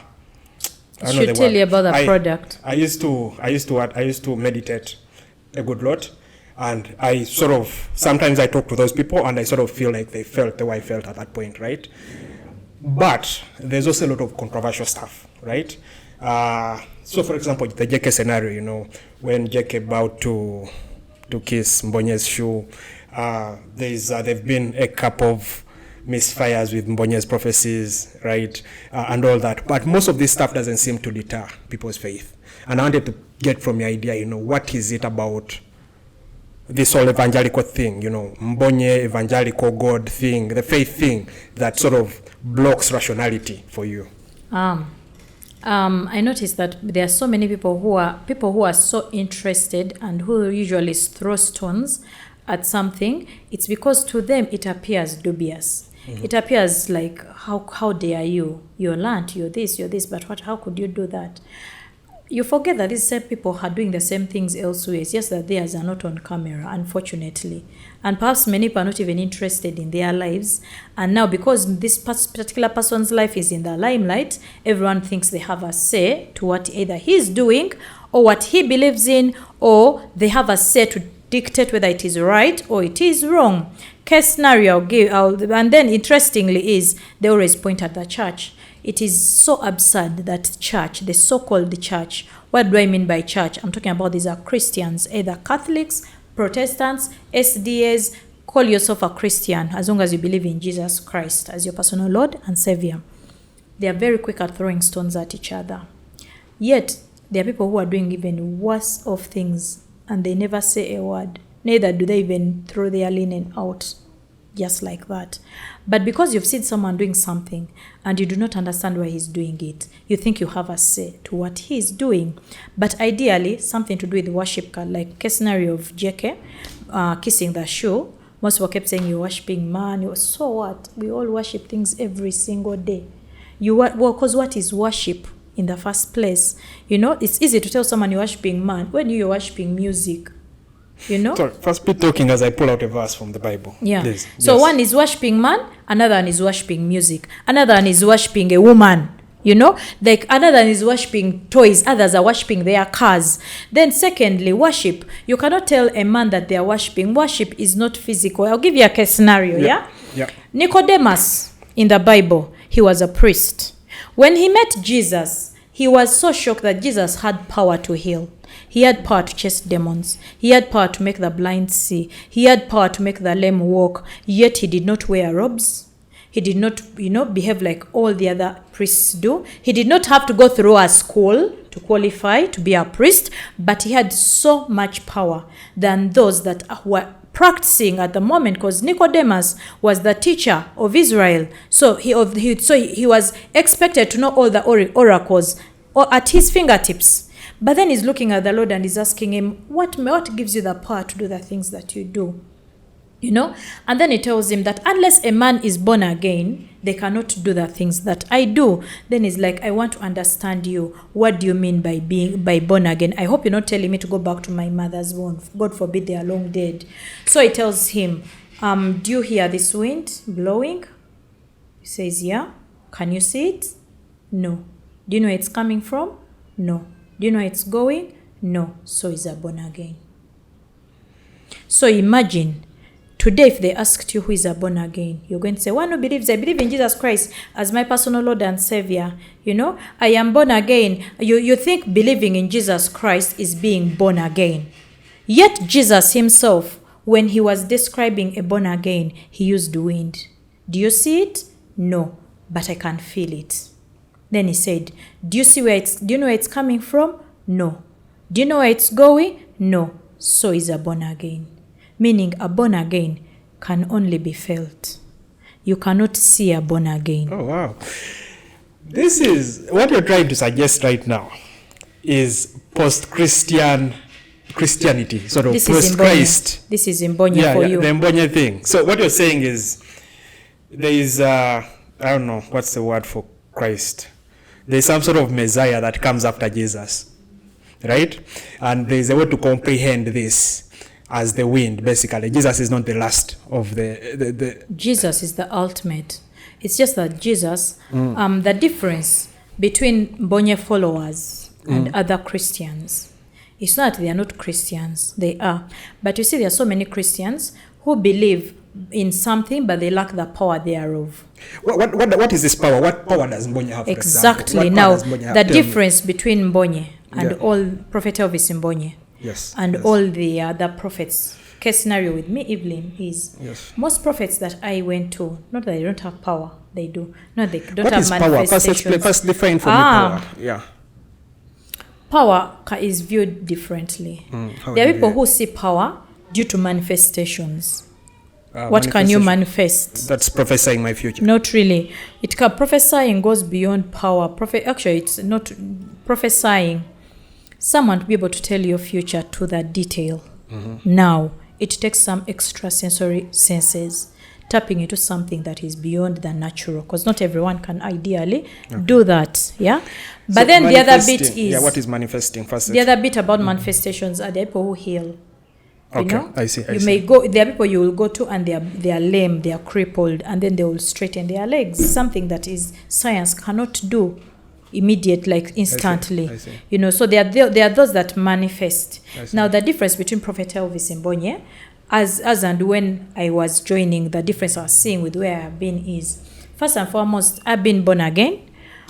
I should tell you about the product. I used to meditate a good lot, and I sort of, sometimes I talk to those people and I sort of feel like they felt the way I felt at that point, right? But there's also a lot of controversial stuff, right? So for example, the JK scenario, when JK bowed to kiss Mbonye's shoe, there've been a couple of misfires with Mbonye's prophecies, right, and all that. But most of this stuff doesn't seem to deter people's faith. And I wanted to get from your idea, what is it about this whole evangelical thing, Mbonye, evangelical God thing, the faith thing that sort of blocks rationality for you? I noticed that there are so many people who are so interested and who usually throw stones at something. It's because to them it appears dubious. Mm-hmm. It appears like, how dare you? You're learned, you're this, but how could you do that? You forget that these same people are doing the same things elsewhere. It's just that theirs are not on camera, unfortunately. And perhaps many people are not even interested in their lives. And now, because this particular person's life is in the limelight, everyone thinks they have a say to what either he's doing or what he believes in, or they have a say to dictate whether it is right or it is wrong. Case scenario and then interestingly is they always point at the church. It is so absurd that church, the so-called church, what do I mean by church? I'm talking about these are Christians, either Catholics, Protestants, SDAs. Call yourself a Christian as long as you believe in Jesus Christ as your personal Lord and Savior. They are very quick at throwing stones at each other. Yet, there are people who are doing even worse of things and they never say a word. Neither do they even throw their linen out just like that. But because you've seen someone doing something and you do not understand why he's doing it, you think you have a say to what he's doing. But ideally, something to do with worship, like case scenario of JK kissing the shoe. Most people kept saying you're worshiping man. So what? We all worship things every single day. Because what is worship in the first place? It's easy to tell someone you're worshiping man when you're worshiping music. Sorry, first be talking as I pull out a verse from the Bible. Yeah. Please. So One is worshiping man, another one is worshiping music, another one is worshiping a woman. Like another one is worshiping toys, others are worshiping their cars. Then secondly, worship. You cannot tell a man that they are worshiping. Worship is not physical. I'll give you a case scenario, yeah? Nicodemus in the Bible, he was a priest. When he met Jesus, he was so shocked that Jesus had power to heal. He had power to chase demons. He had power to make the blind see. He had power to make the lame walk. Yet he did not wear robes. He did not, behave like all the other priests do. He did not have to go through a school to qualify to be a priest, but he had so much power than those that were practicing at the moment, because Nicodemus was the teacher of Israel. So he was expected to know all the oracles at his fingertips. But then he's looking at the Lord and he's asking him, what gives you the power to do the things that you do? And then he tells him that unless a man is born again, they cannot do the things that I do. Then he's like, I want to understand you. What do you mean by born again? I hope you're not telling me to go back to my mother's womb. God forbid they are long dead. So he tells him, do you hear this wind blowing? He says, yeah. Can you see it? No. Do you know where it's coming from? No. Do you know where it's going? No. So he's a born again. So imagine, today if they asked you who is a born again, you're going to say, one who believes, I believe in Jesus Christ as my personal Lord and Savior. I am born again. You think believing in Jesus Christ is being born again. Yet Jesus himself, when he was describing a born again, he used wind. Do you see it? No, but I can feel it. Then he said, do you know where it's coming from? No. Do you know where it's going? No. So is a born again. Meaning a born again can only be felt. You cannot see a born again. Oh, wow. This is what you're trying to suggest right now is post-Christianity, sort of post-Christ. This is Mbonye for you. The Mbonye thing. So what you're saying is there is, I don't know, what's the word for Christ? There's some sort of Messiah that comes after Jesus, right? And there's a way to comprehend this as the wind, basically. Jesus is not the last of the Jesus is the ultimate. It's just that Jesus, the difference between Mbonye followers and other Christians, it's not that they are not Christians, they are. But you see, there are so many Christians who believe in something, but they lack the power thereof. What is this power? What power does Mbonye have? Exactly. Now, the difference between Mbonye and all Prophet Elvis Mbonye, yes, and all the other prophets, case scenario with me, Evelyn, is most prophets that I went to, not that they don't have power, they do. No, they don't have manifestations. Power? First define for me power. Yeah. Power is viewed differently. There are people who see power due to manifestations. What can you manifest? That's prophesying my future. Not really. Prophesying goes beyond power. Actually, it's not prophesying. Someone to be able to tell your future to that detail. Now, it takes some extrasensory senses, tapping into something that is beyond the natural, because not everyone can ideally do that. Yeah. But so then the other bit is... Yeah, what is manifesting first? The other bit about manifestations are the people who heal. You know? I see. May go. There are people you will go to and they are lame, they are crippled, and then they will straighten their legs. Something that is science cannot do immediate, like instantly. I see. You know, so there are those that manifest. Now the difference between Prophet Elvis Mbonye, as and when I was joining, the difference I was seeing with where I have been is, first and foremost, I've been born again.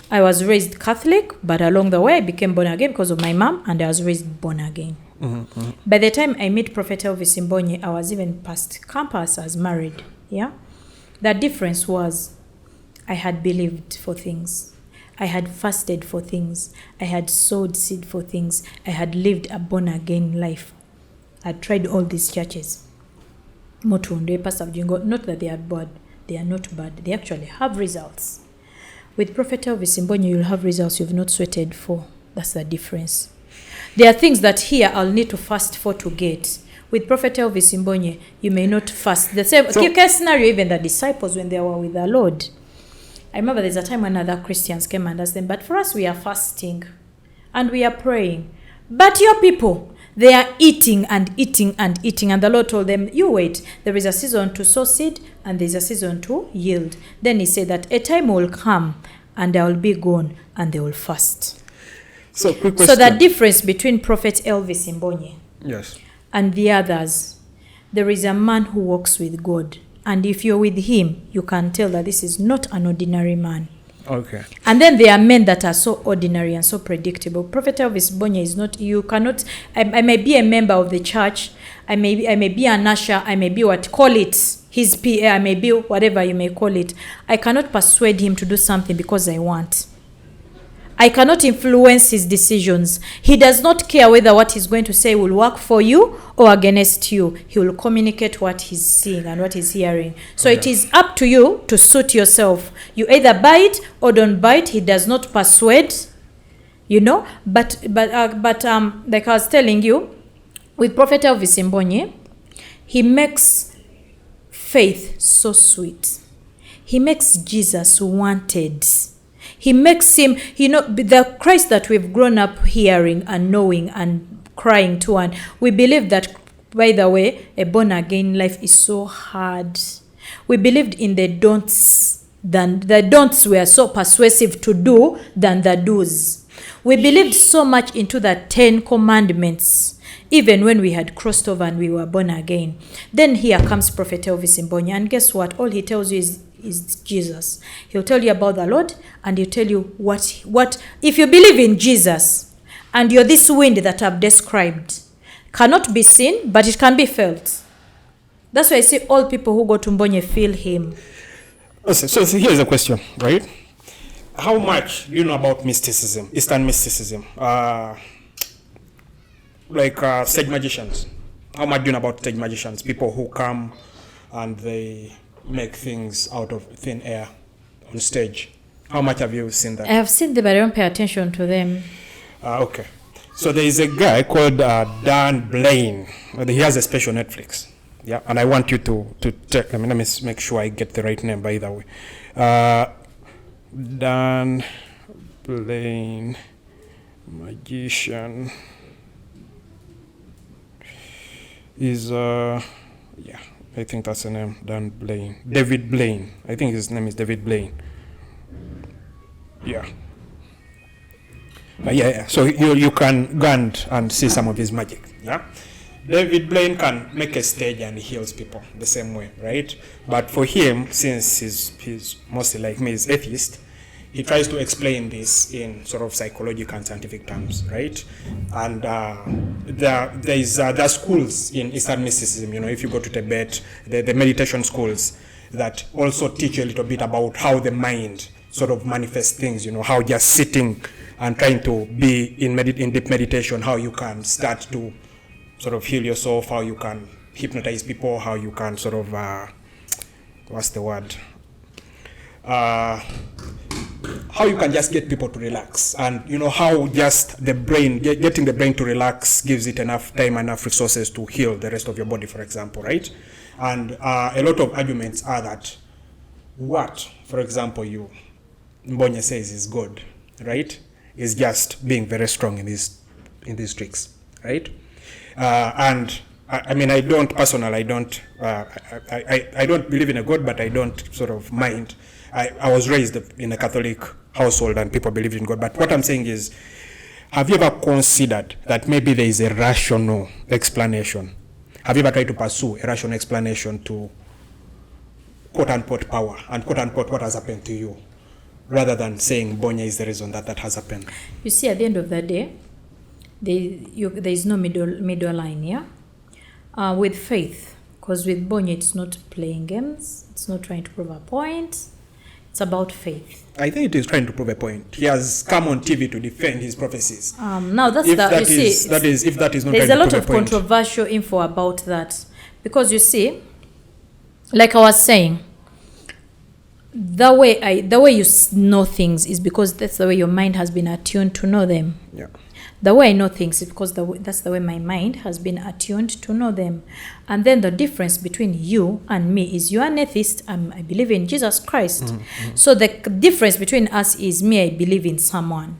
I was raised Catholic, but along the way I became born again because of my mom, and I was raised born again. By the time I met Prophet Elvis Mbonye, I was even past campus as married. Yeah, the difference was I had believed for things, I had fasted for things, I had sowed seed for things, I had lived a born again life. I tried all these churches. Not that they are bad, they are not bad. They actually have results. With Prophet Elvis Mbonye, you'll have results you've not sweated for. That's the difference. There are things that here I'll need to fast for to get. With Prophet Elvis Mbonye, you may not fast. The same case scenario, even the disciples when they were with the Lord. I remember there's a time when other Christians came and asked them, but for us we are fasting and we are praying. But your people, they are eating and eating and eating. And the Lord told them, you wait, there is a season to sow seed and there's a season to yield. Then he said that a time will come and I will be gone and they will fast. So, quick question. So the difference between Prophet Elvis Mbonye and the others, there is a man who walks with God. And if you're with him, you can tell that this is not an ordinary man. Okay. And then there are men that are so ordinary and so predictable. Prophet Elvis Mbonye is not, you cannot, I may be a member of the church, I may be an usher, I may be his PA, I may be whatever you may call it. I cannot persuade him to do something because I want. I cannot influence his decisions. He does not care whether what he's going to say will work for you or against you. He will communicate what he's seeing and what he's hearing. So it is up to you to suit yourself. You either buy it or don't buy it. He does not persuade, you know. But like I was telling you, with Prophet Elvis Mbonye, he makes faith so sweet. He makes Jesus wanted. He makes him, the Christ that we've grown up hearing and knowing and crying to. And we believe that, by the way, a born-again life is so hard. We believed in the don'ts. The don'ts were so persuasive to do than the do's. We believed so much into the 10 commandments, even when we had crossed over and we were born again. Then here comes Prophet Elvis Mbonye, and guess what? All he tells you is Jesus. He'll tell you about the Lord, and he'll tell you what if you believe in Jesus and you're this wind that I've described, cannot be seen, but it can be felt. That's why I say all people who go to Mbonye feel him. So here's a question, right? How much do you know about mysticism, Eastern mysticism? Stage magicians. How much do you know about stage magicians? People who come and they make things out of thin air on stage. How much have you seen that? I have seen them, but I don't pay attention to them. Okay. So there is a guy called Dan Blaine. He has a special on Netflix. Yeah, and I want you to check. Let me make sure I get the right name, by the way. Dan Blaine, magician, is I think that's the name. Dan Blaine. David Blaine. I think his name is David Blaine. Yeah. So you can go and see some of his magic. Yeah. David Blaine can make a stage and he heals people the same way, right? But for him, since he's mostly like me, he's atheist, he tries to explain this in sort of psychological and scientific terms, right? And there are schools in Eastern mysticism, if you go to Tibet, the meditation schools that also teach a little bit about how the mind sort of manifests things, how just sitting and trying to be in deep meditation, how you can start to sort of heal yourself, how you can hypnotize people, how you can sort of, what's the word? How you can just get people to relax, and how just the brain, getting the brain to relax gives it enough time, enough resources to heal the rest of your body, for example, right? And a lot of arguments are that what, for example, Mbonye says is good, right, is just being very strong in these tricks, right? And I mean, I don't believe in a God, but I don't sort of mind. I was raised in a Catholic household and people believed in God. But what I'm saying is, have you ever considered that maybe there is a rational explanation? Have you ever tried to pursue a rational explanation to quote-unquote power and quote-unquote what has happened to you, rather than saying Mbonye is the reason that has happened? You see, at the end of the day, there is no middle line here. With faith, because with Mbonye it's not playing games, it's not trying to prove a point, it's about faith. I think it is trying to prove a point. He has come on TV to defend his prophecies. Now that's if that is not there's trying to prove a point. There's a lot of controversial info about that, because you see, like I was saying, the way you know things is because that's the way your mind has been attuned to know them. Yeah. The way I know things is because that's the way my mind has been attuned to know them. And then the difference between you and me is, you are an atheist, I believe in Jesus Christ. Mm-hmm. So the difference between us is, me, I believe in someone.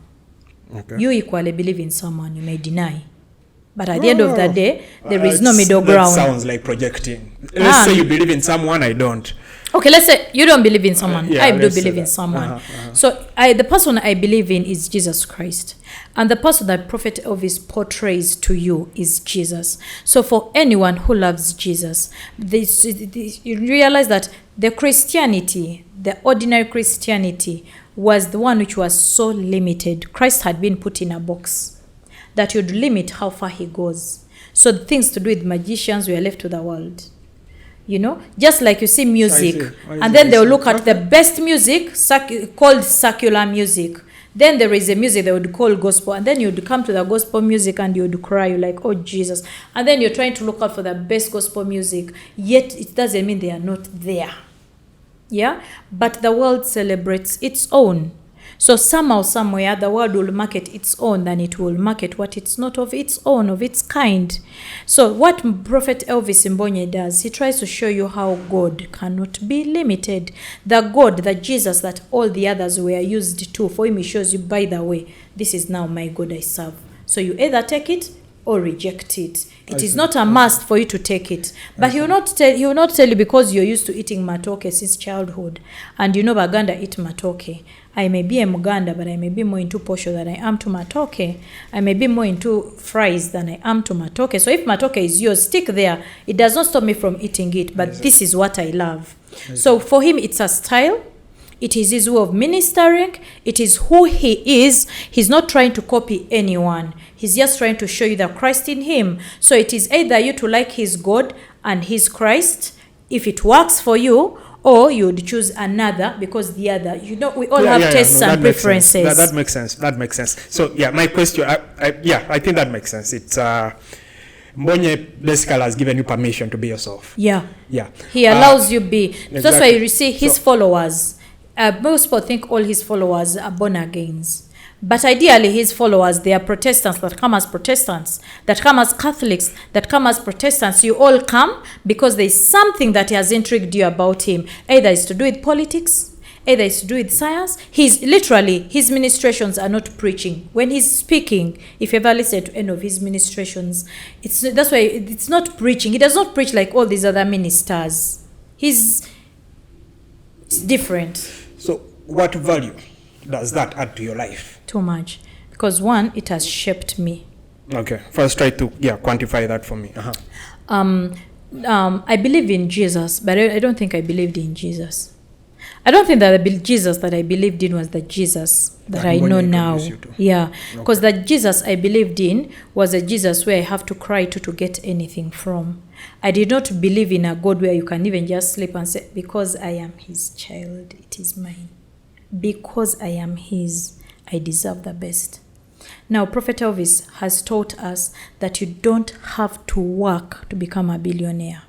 Okay. You equally believe in someone, you may deny. But at the end of the day, there is no middle ground. That sounds like projecting. Let's say you believe in someone, I don't. Okay, let's say you don't believe in someone. I do believe in someone. So the person I believe in is Jesus Christ. And the person that Prophet Elvis portrays to you is Jesus. So for anyone who loves Jesus, you realize that the Christianity, the ordinary Christianity, was the one which was so limited. Christ had been put in a box that would limit how far he goes. So the things to do with magicians were left to the world. Just like you see music, and then they'll look at the best music called secular music. Then there is a music they would call gospel, and then you'd come to the gospel music and you would cry, you're like, oh Jesus. And then you're trying to look out for the best gospel music, yet it doesn't mean they are not there. Yeah? But the world celebrates its own. So somehow, somewhere, the world will market its own, and it will market what it's not of its own, of its kind. So what Prophet Elvis Mbonye does, he tries to show you how God cannot be limited. The God, the Jesus that all the others were used to, for him he shows you, by the way, this is now my God I serve. So you either take it or reject it. It is not a must for you to take it. But he will not tell you, because you're used to eating matoke since childhood. And Baganda eat matoke. I may be a Muganda, but I may be more into posho than I am to matoke. I may be more into fries than I am to matoke. So if matoke is yours, stick there. It does not stop me from eating it, but this is what I love. So for him, it's a style. It is his way of ministering. It is who he is. He's not trying to copy anyone. He's just trying to show you the Christ in him. So it is either you to like his God and his Christ, if it works for you, or you would choose another, because the other, we all have tastes and preferences. That makes sense. So my question, I think that makes sense. It's Mbonye basically has given you permission to be yourself. Yeah. He allows you be. Exactly. That's why you see his followers. Most people think all his followers are born agains. But ideally, his followers, they are Protestants that come as Protestants, that come as Catholics, that come as Protestants. You all come because there is something that has intrigued you about him. Either it's to do with politics, either it's to do with science. His ministrations are not preaching. When he's speaking, if you ever listen to any of his ministrations, that's why it's not preaching. He does not preach like all these other ministers. It's different. So what value does that add to your life? Too much. Because one, it has shaped me. Okay. First try to quantify that for me. I believe in Jesus, but I don't think I believed in Jesus. I don't think that the Jesus that I believed in was the Jesus that I know now. Yeah, because the Jesus I believed in was a Jesus where I have to cry to get anything from. I did not believe in a God where you can even just sleep and say, because I am his child, it is mine. Because I am his, I deserve the best. Now, Prophet Elvis has taught us that you don't have to work to become a billionaire.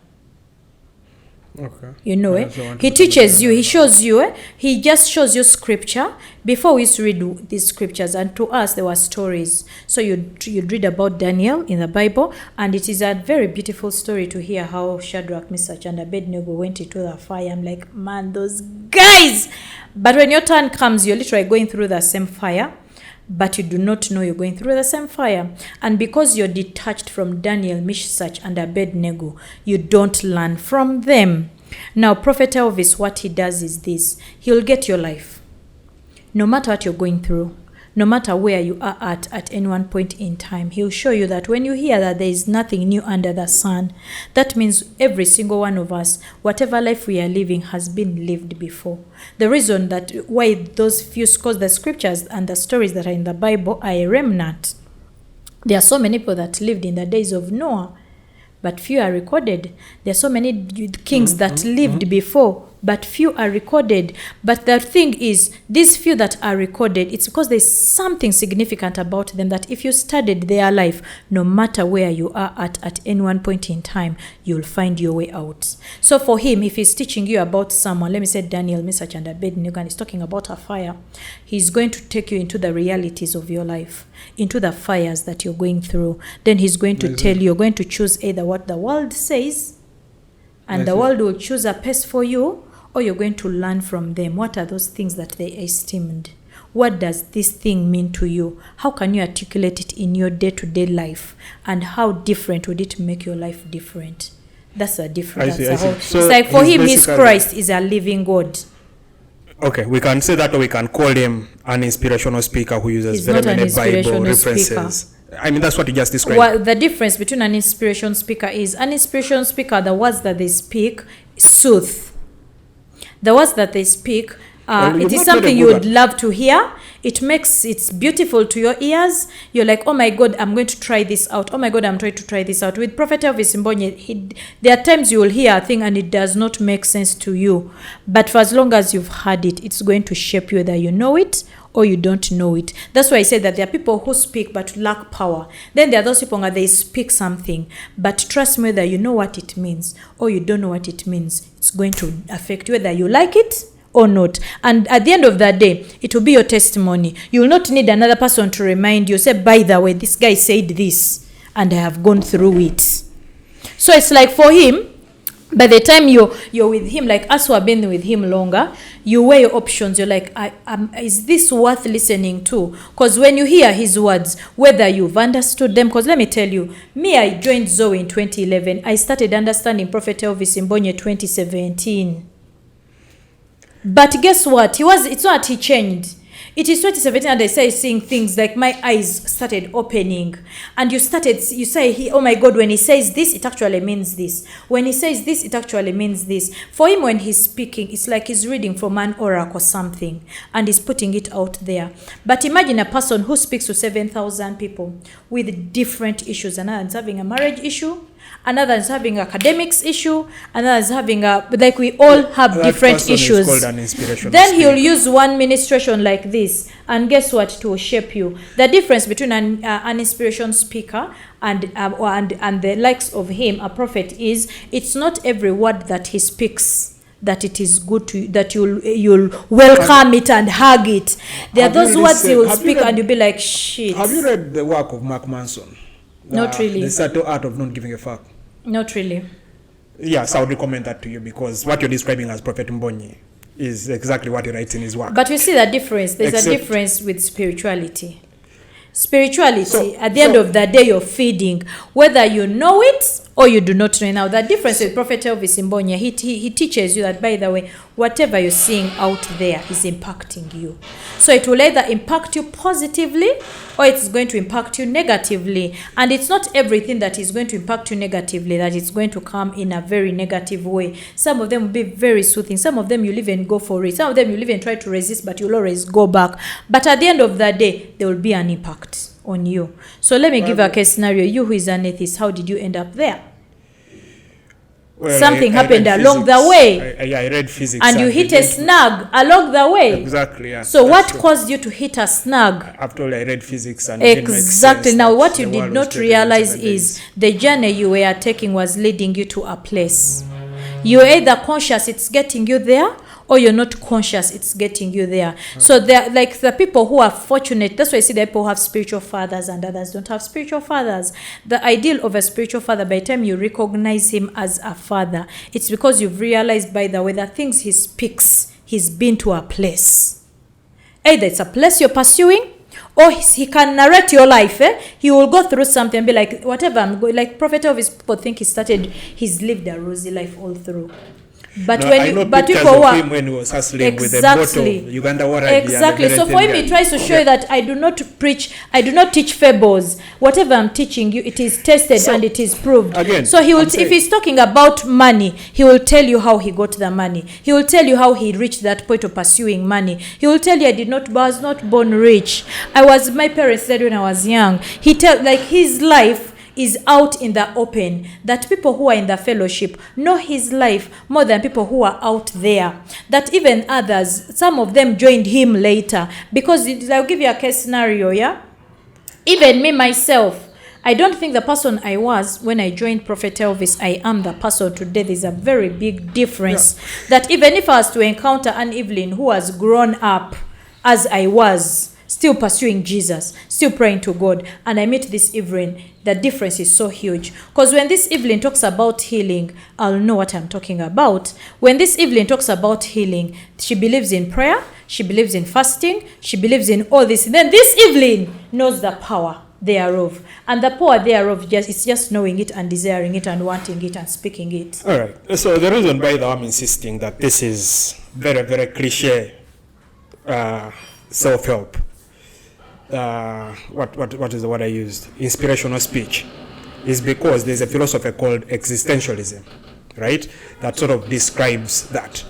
Okay. You know, he teaches you, he shows you, he just shows you scripture. Before we used to read these scriptures, and to us, there were stories. So you'd read about Daniel in the Bible, and it is a very beautiful story to hear how Shadrach, Meshach, and Abednego went into the fire. I'm like, man, those guys! But when your turn comes, you're literally going through the same fire, but you do not know you're going through the same fire. And because you're detached from Daniel, Meshach, and Abednego, you don't learn from them. Now, Prophet Elvis, what he does is this. He'll get your life. No matter what you're going through, no matter where you are at any one point in time, he'll show you that when you hear that there is nothing new under the sun, that means every single one of us, whatever life we are living has been lived before. The reason that why those few, because the scriptures and the stories that are in the Bible are a remnant. There are so many people that lived in the days of Noah, but few are recorded. There are so many kings that lived before, but few are recorded. But the thing is, these few that are recorded, it's because there's something significant about them that if you studied their life, no matter where you are at any one point in time, you'll find your way out. So for him, if he's teaching you about someone, let me say Daniel, Meshach, and Abednego, and he's talking about a fire, he's going to take you into the realities of your life, into the fires that you're going through. Then he's going to tell you, you're going to choose either what the world says, and the world will choose a pace for you, or you're going to learn from them. What are those things that they esteemed? What does this thing mean to you? How can you articulate it in your day-to-day life? And how different would it make your life different? That's a difference. I see. So it's like for him, his Christ is a living God. Okay, we can say that, or we can call him an inspirational speaker who uses very many Bible references. I mean, that's what you just described. Well, the difference between an inspiration speaker is, an inspiration speaker, the words that they speak soothe. The words that they speak, it is something you would love to hear. It's beautiful to your ears. You're like, oh my God, I'm going to try this out. Oh my God, I'm trying to try this out. With Prophet Elvis Mbonye, there are times you will hear a thing and it does not make sense to you. But for as long as you've heard it, it's going to shape you, whether you know it or you don't know it. That's why I said that there are people who speak but lack power. Then there are those people that they speak something, but trust me, whether you know what it means or you don't know what it means, it's going to affect you, whether you like it or not. And at the end of that day, it will be your testimony. You will not need another person to remind you, say, by the way, this guy said this, and I have gone through it. So it's like for him, by the time you're with him, like us who have been with him longer, you weigh your options. You're like, is this worth listening to? Because when you hear his words, whether you've understood them, because let me tell you, me, I joined Zoe in 2011. I started understanding Prophet Elvis Mbonye 2017. But guess what? It's not he changed. It is 2017 and I started seeing things like my eyes started opening. And you say, oh my God, when he says this, it actually means this. When he says this, it actually means this. For him, when he's speaking, it's like he's reading from an oracle or something and he's putting it out there. But imagine a person who speaks to 7,000 people with different issues. Another is having a marriage issue. Another is having academics issue. Another is having like we all have different issues. Then he'll use one ministration like this, and guess what? It will shape you. The difference between an inspiration speaker and the likes of him, a prophet, is it's not every word that he speaks that it is good to you, that you'll welcome it and hug it. There are those words he will speak and you'll be like, shit. Have you read the work of Mark Manson? Not really. The subtle art of not giving a fuck. Not really. Yes, I would recommend that to you, because what you're describing as Prophet Mbonye is exactly what he writes in his work. But you see the difference. There's a difference with spirituality. Spirituality, at the end of the day, you're feeding. Whether you know it or you do not know. Now, the difference with Prophet Elvis Mbonye, he teaches you that, by the way, whatever you're seeing out there is impacting you. So it will either impact you positively or it's going to impact you negatively. And it's not everything that is going to impact you negatively that is going to come in a very negative way. Some of them will be very soothing. Some of them you'll even go for it. Some of them you'll even try to resist, but you'll always go back. But at the end of the day, there will be an impact on you. So let me give a case scenario. You who is an atheist, how did you end up there? Well, something happened along physics. the way. I read physics. And you hit a snag along the way. Exactly, yeah. So what caused you to hit a snag? After all, I read physics and exactly. Now what you did not realize is the journey you were taking was leading you to a place. You're either conscious it's getting you there, or you're not conscious it's getting you there. So they're like the people who are fortunate. That's why I see that people who have spiritual fathers and others don't have spiritual fathers. The ideal of a spiritual father, by the time you recognize him as a father, it's because you've realized, by the way, the things he speaks, he's been to a place. Either it's a place you're pursuing, or he can narrate your life. He will go through something and be like, whatever I'm going, like Prophet Elvis, people think he's lived a rosy life all through. But no, when you, but people of him when he was hustling with the bottle, Uganda water. Exactly. So for him, he tries to show you that I do not teach fables. Whatever I'm teaching you, it is tested and it is proved. Again, so he will, if he's talking about money, he will tell you how he got the money. He will tell you how he reached that point of pursuing money. He will tell you, I was not born rich. My parents said when I was young. He his life is out in the open, that people who are in the fellowship know his life more than people who are out there, that even others, some of them joined him later, because I'll give you a case scenario. Even me myself, I don't think the person I was when I joined Prophet Elvis, I am the person today. There's a very big difference. That even if I was to encounter an Evelyn who has grown up as I was, still pursuing Jesus, still praying to God, and I meet this Evelyn, the difference is so huge. Because when this Evelyn talks about healing, I'll know what I'm talking about. When this Evelyn talks about healing, she believes in prayer, she believes in fasting, she believes in all this. And then this Evelyn knows the power thereof. And the power thereof is just knowing it and desiring it and wanting it and speaking it. All right. So the reason why I'm insisting that this is very, very cliche self-help, what is the word I used? Inspirational speech, is because there's a philosophy called existentialism, right? That sort of describes that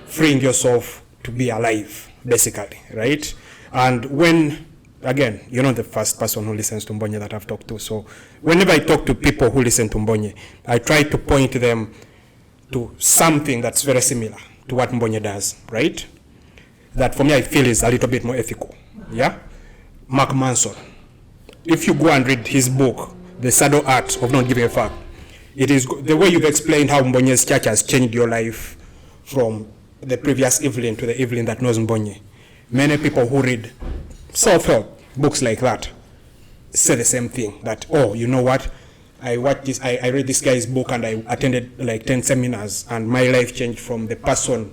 freeing yourself to be alive, basically, right? And when, again, you're not the first person who listens to Mbonye that I've talked to. So whenever I talk to people who listen to Mbonye, I try to point them to something that's very similar to what Mbonye does, right? That for me I feel is a little bit more ethical. Yeah? Mark Manson. If you go and read his book, The Subtle Art of Not Giving a Fuck, it is the way you've explained how Mbonye's church has changed your life from the previous Evelyn to the Evelyn that knows Mbonye. Many people who read self-help books like that say the same thing, that, oh, you know what, I read this guy's book and I attended like 10 seminars and my life changed from the person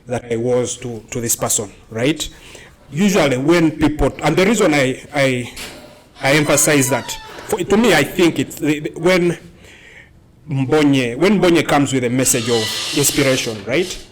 that I was to this person, right? Usually when people, and the reason I emphasize that, to me I think it's when Mbonye comes with a message of inspiration, right?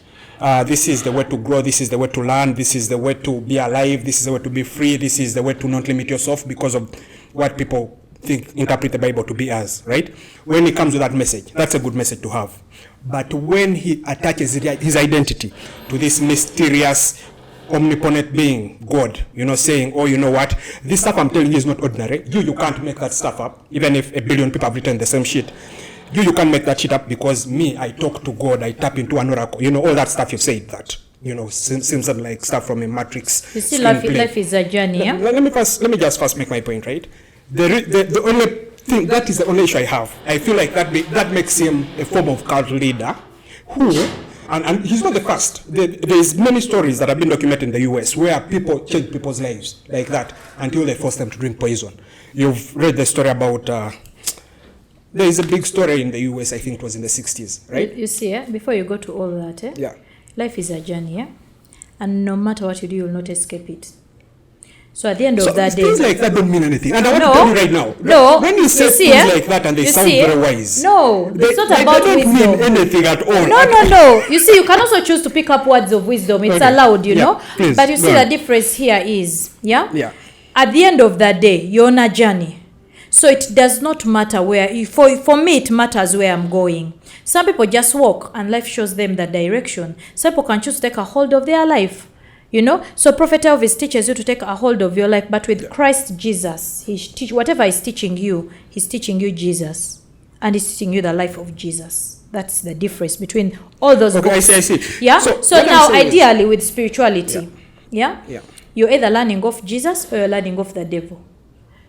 This is the way to grow, this is the way to learn, this is the way to be alive, this is the way to be free, this is the way to not limit yourself because of what people interpret the Bible to be as, right? When he comes with that message, that's a good message to have. But when he attaches his identity to this mysterious, omnipotent being, God, saying, oh, you know what, this stuff I'm telling you is not ordinary. You can't make that stuff up, even if 1 billion people have written the same shit. You can't make that shit up because me, I talk to God, I tap into an oracle, all that stuff you said that, seems like stuff from a Matrix. You see, life is a journey, yeah? Let me just first make my point, right? The only thing, that is the only issue I have. I feel like that makes him a form of cult leader who, and he's not the first. There's many stories that have been documented in the US where people change people's lives like that until they force them to drink poison. You've read the story about, there is a big story in the US, I think it was in the 60s, right? You see, before you go to all that, yeah, life is a journey, and no matter what you do, you will not escape it. So at the end of that day, things like that don't mean anything. And I want to tell you right now. No. When you say things like that and they sound very wise. No, it's not about wisdom. They don't mean anything at all. No. You see, you can also choose to pick up words of wisdom. It's allowed, you know. Please, but you see, the difference here is, Yeah. At the end of that day, you're on a journey. So it does not matter where. For me, it matters where I'm going. Some people just walk and life shows them the direction. Some people can choose to take a hold of their life. You know, so Prophet Elvis teaches you to take a hold of your life, but with Christ Jesus, whatever he's teaching you Jesus, and he's teaching you the life of Jesus. That's the difference between all those books. I see. Yeah. So now, ideally, with spirituality, yeah, you're either learning of Jesus or you're learning of the devil.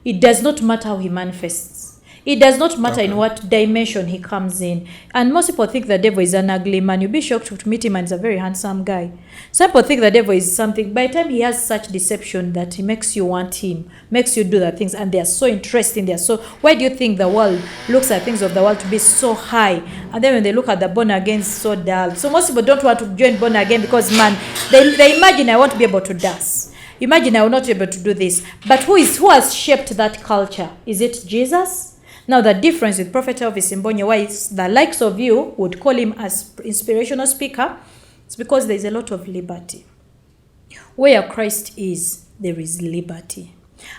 It does not matter how he manifests. It does not matter in what dimension he comes in. And most people think the devil is an ugly man. You'll be shocked to meet him and he's a very handsome guy. Some people think the devil is something. By the time he has such deception that he makes you want him, makes you do the things, and they are so interesting. Why do you think the world looks at things of the world to be so high? And then when they look at the born again, it's so dull. So most people don't want to join born again because, man, they imagine I want to be able to dance. Imagine I will not be able to do this. But who has shaped that culture? Is it Jesus? Now, the difference with Prophet Elvis Mbonye, why the likes of you would call him as inspirational speaker, it's because there is a lot of liberty. Where Christ is, there is liberty.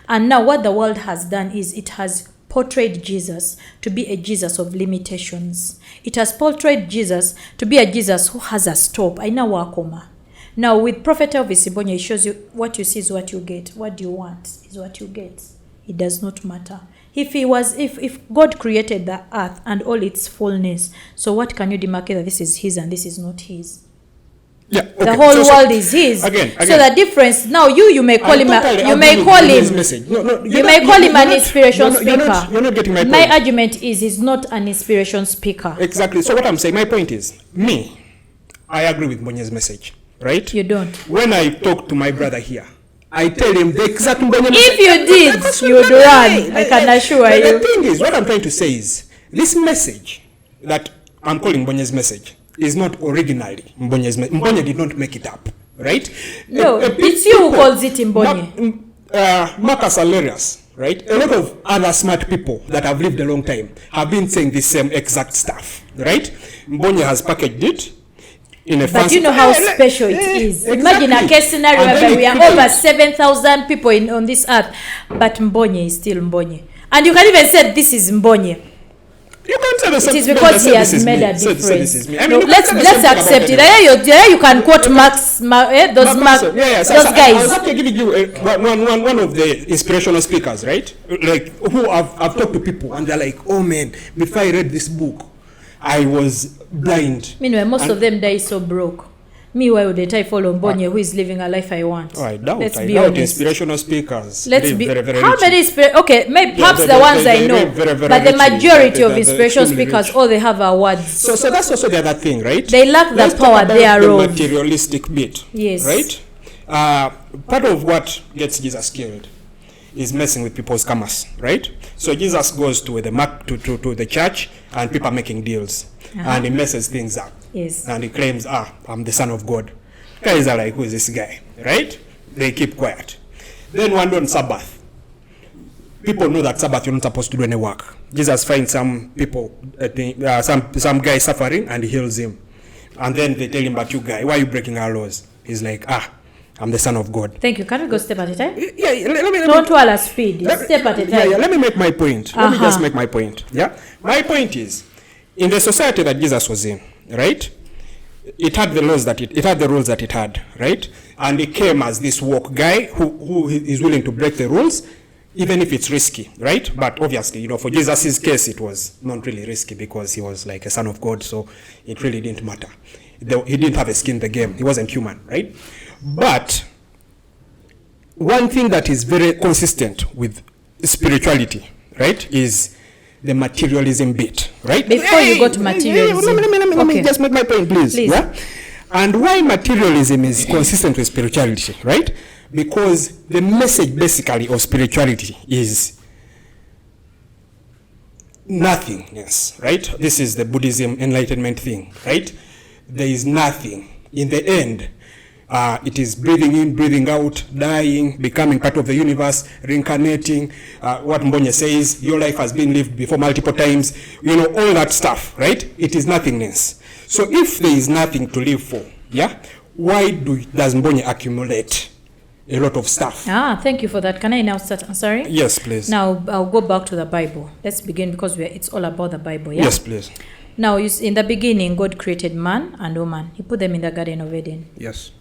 And now what the world has done is it has portrayed Jesus to be a Jesus of limitations. It has portrayed Jesus to be a Jesus who has a stop. I know wakoma. Now, with Prophet Elvis Mbonye, it shows you what you see is what you get. What do you want is what you get. It does not matter. If God created the earth and all its fullness, so what can you demarcate that this is his and this is not his? Yeah, okay. The whole world is his. Again. So the difference now, you may call him an inspiration speaker. You're not getting my point. My argument is he's not an inspiration speaker. Exactly. So what I'm saying, my point is, I agree with Mbonye's message, right? You don't. When I talk to my brother here, I tell him the exact Mbonye message. If you did, you'd run. I can assure you. The thing is, what I'm trying to say is, this message that I'm calling Mbonye's message is not originally Mbonye's message. Mbonye did not make it up, right? No, it's you who calls it Mbonye. Marcus Aurelius, right? A lot of other smart people that have lived a long time have been saying the same exact stuff, right? Mbonye has packaged it. But you know how special it is. Exactly. Imagine a case scenario where we are over 7,000 people on this earth, but Mbonye is still Mbonye. And you can even say this is Mbonye. You can't say the same. It is because he has made a difference. Let's accept it. There you can quote those guys. I was actually giving you one of the inspirational speakers, right? Like who I've talked to people and they're like, oh man, before I read this book, I was blind. Meanwhile, most of them die so broke. Me, why would I follow Mbonye who is living a life I want? I doubt inspirational speakers. Let's be very, very how rich. Many okay, maybe perhaps the ones I know, but the majority of inspirational speakers, all they have are words. So that's also the other thing, right? They lack the power thereof. The materialistic bit. Yes. Right? Part of what gets Jesus killed is messing with people's commerce, right? So Jesus goes to the church and people are making deals, and he messes things up. Yes. And he claims, I'm the son of God. Guys are like, who is this guy, right? They keep quiet. Then one day on Sabbath, people know that Sabbath you're not supposed to do any work. Jesus finds some people, some guy suffering, and he heals him. And then they tell him, but you guy, why are you breaking our laws? He's like, I'm the son of God. Thank you. Can we go step at a time? Yeah, Don't all our speed. Step at a time. Yeah, let me make my point. Let me just make my point. Yeah? My point is, in the society that Jesus was in, right? It had the laws that it had the rules that it had, right? And he came as this woke guy who is willing to break the rules, even if it's risky, right? But obviously, for Jesus' case, it was not really risky because he was like a son of God, so it really didn't matter. He didn't have a skin in the game. He wasn't human, right? But one thing that is very consistent with spirituality, right, is the materialism bit, right? Before you go to materialism. Let me just make my point, please. Yeah? And why materialism is consistent with spirituality, right? Because the message basically of spirituality is nothingness, right? This is the Buddhism enlightenment thing, right? There is nothing. In the end, It is breathing in, breathing out, dying, becoming part of the universe, reincarnating. What Mbonye says, your life has been lived before multiple times. All that stuff, right? It is nothingness. So if there is nothing to live for, why does Mbonye accumulate a lot of stuff? Thank you for that. Can I now start? I'm sorry? Yes, please. Now, I'll go back to the Bible. Let's begin because it's all about the Bible, yeah? Yes, please. Now, in the beginning, God created man and woman. He put them in the Garden of Eden. Yes.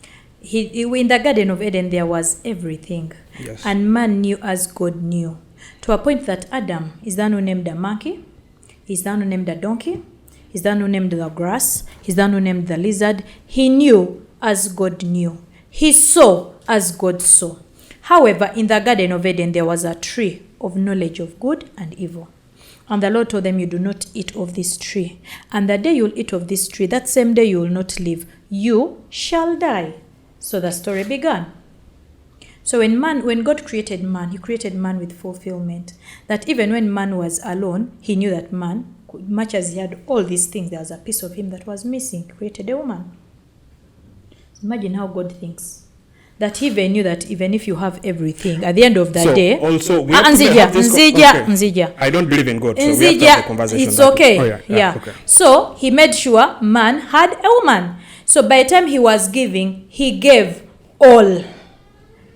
In the Garden of Eden, there was everything. Yes. And man knew as God knew. To a point that Adam is the one who named the monkey, he's the one who named the donkey, he's the one who named the grass, he's the one who named the lizard. He knew as God knew. He saw as God saw. However, in the Garden of Eden, there was a tree of knowledge of good and evil. And the Lord told them, you do not eat of this tree. And the day you will eat of this tree, that same day you will not live. You shall die. So the story began. So when God created man, he created man with fulfillment. That even when man was alone, he knew that man, much as he had all these things, there was a piece of him that was missing. He created a woman. Imagine how God thinks. That he even knew that even if you have everything, at the end of the day... Also, we have to have this Nzija. I don't believe in God, so Nzija, we have to have the conversation. it's okay. Okay. So, he made sure man had a woman. So, by the time he was giving, he gave all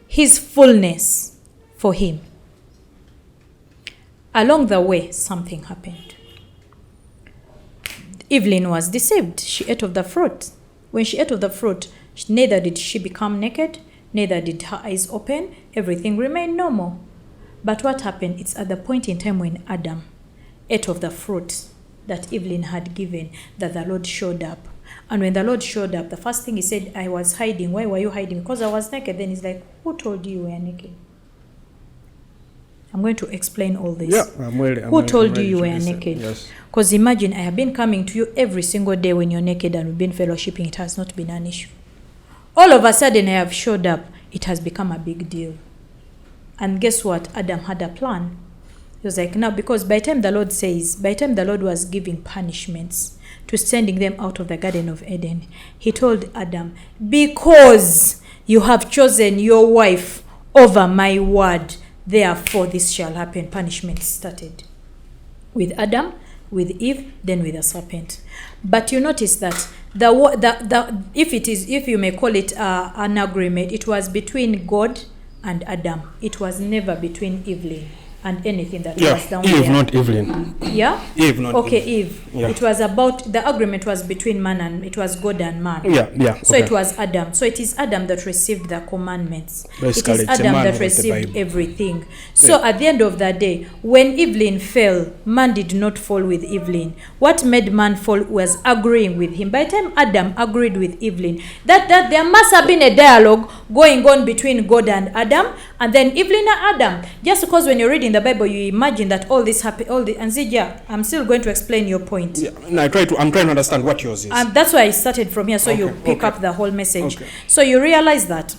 his fullness for him. Along the way, something happened. Evelyn was deceived. She ate of the fruit. When she ate of the fruit, neither did she become naked, neither did her eyes open. Everything remained normal. But what happened? It's at the point in time when Adam ate of the fruit that Evelyn had given that the Lord showed up. And when the Lord showed up, the first thing he said, I was hiding. Why were you hiding? Because I was naked. Then he's like, who told you you were naked? I'm going to explain all this. Yeah, Who told you you were naked? Yes. Because imagine, I have been coming to you every single day when you're naked and we've been fellowshipping. It has not been an issue. All of a sudden, I have showed up. It has become a big deal. And guess what? Adam had a plan. He was like, now, because by the time the Lord was giving punishments to sending them out of the Garden of Eden, he told Adam, because you have chosen your wife over my word, therefore this shall happen. Punishment started with Adam, with Eve, then with the serpent. But you notice that if you may call it an agreement, it was between God and Adam. It was never between Evelyn and anything that was down Eve, there. not Evelyn. Yeah? Eve, not okay, Eve. Yeah. It was about, the agreement was between man and, it was God and man. Yeah. So okay. it was Adam. So it is Adam that received the commandments. Basically, it is Adam that received everything. So at the end of the day, when Evelyn fell, man did not fall with Evelyn. What made man fall was agreeing with him. By the time Adam agreed with Evelyn, that there must have been a dialogue going on between God and Adam, and then Evelyn and Adam. Just because when you're reading the Bible, you imagine that all this happened, and Nzija, I'm still going to explain your point. Yeah, I'm trying to understand what yours is. That's why I started from here, so you pick up the whole message. Okay. So you realize that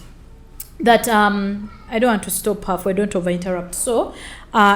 I don't want to stop halfway, don't over-interrupt. So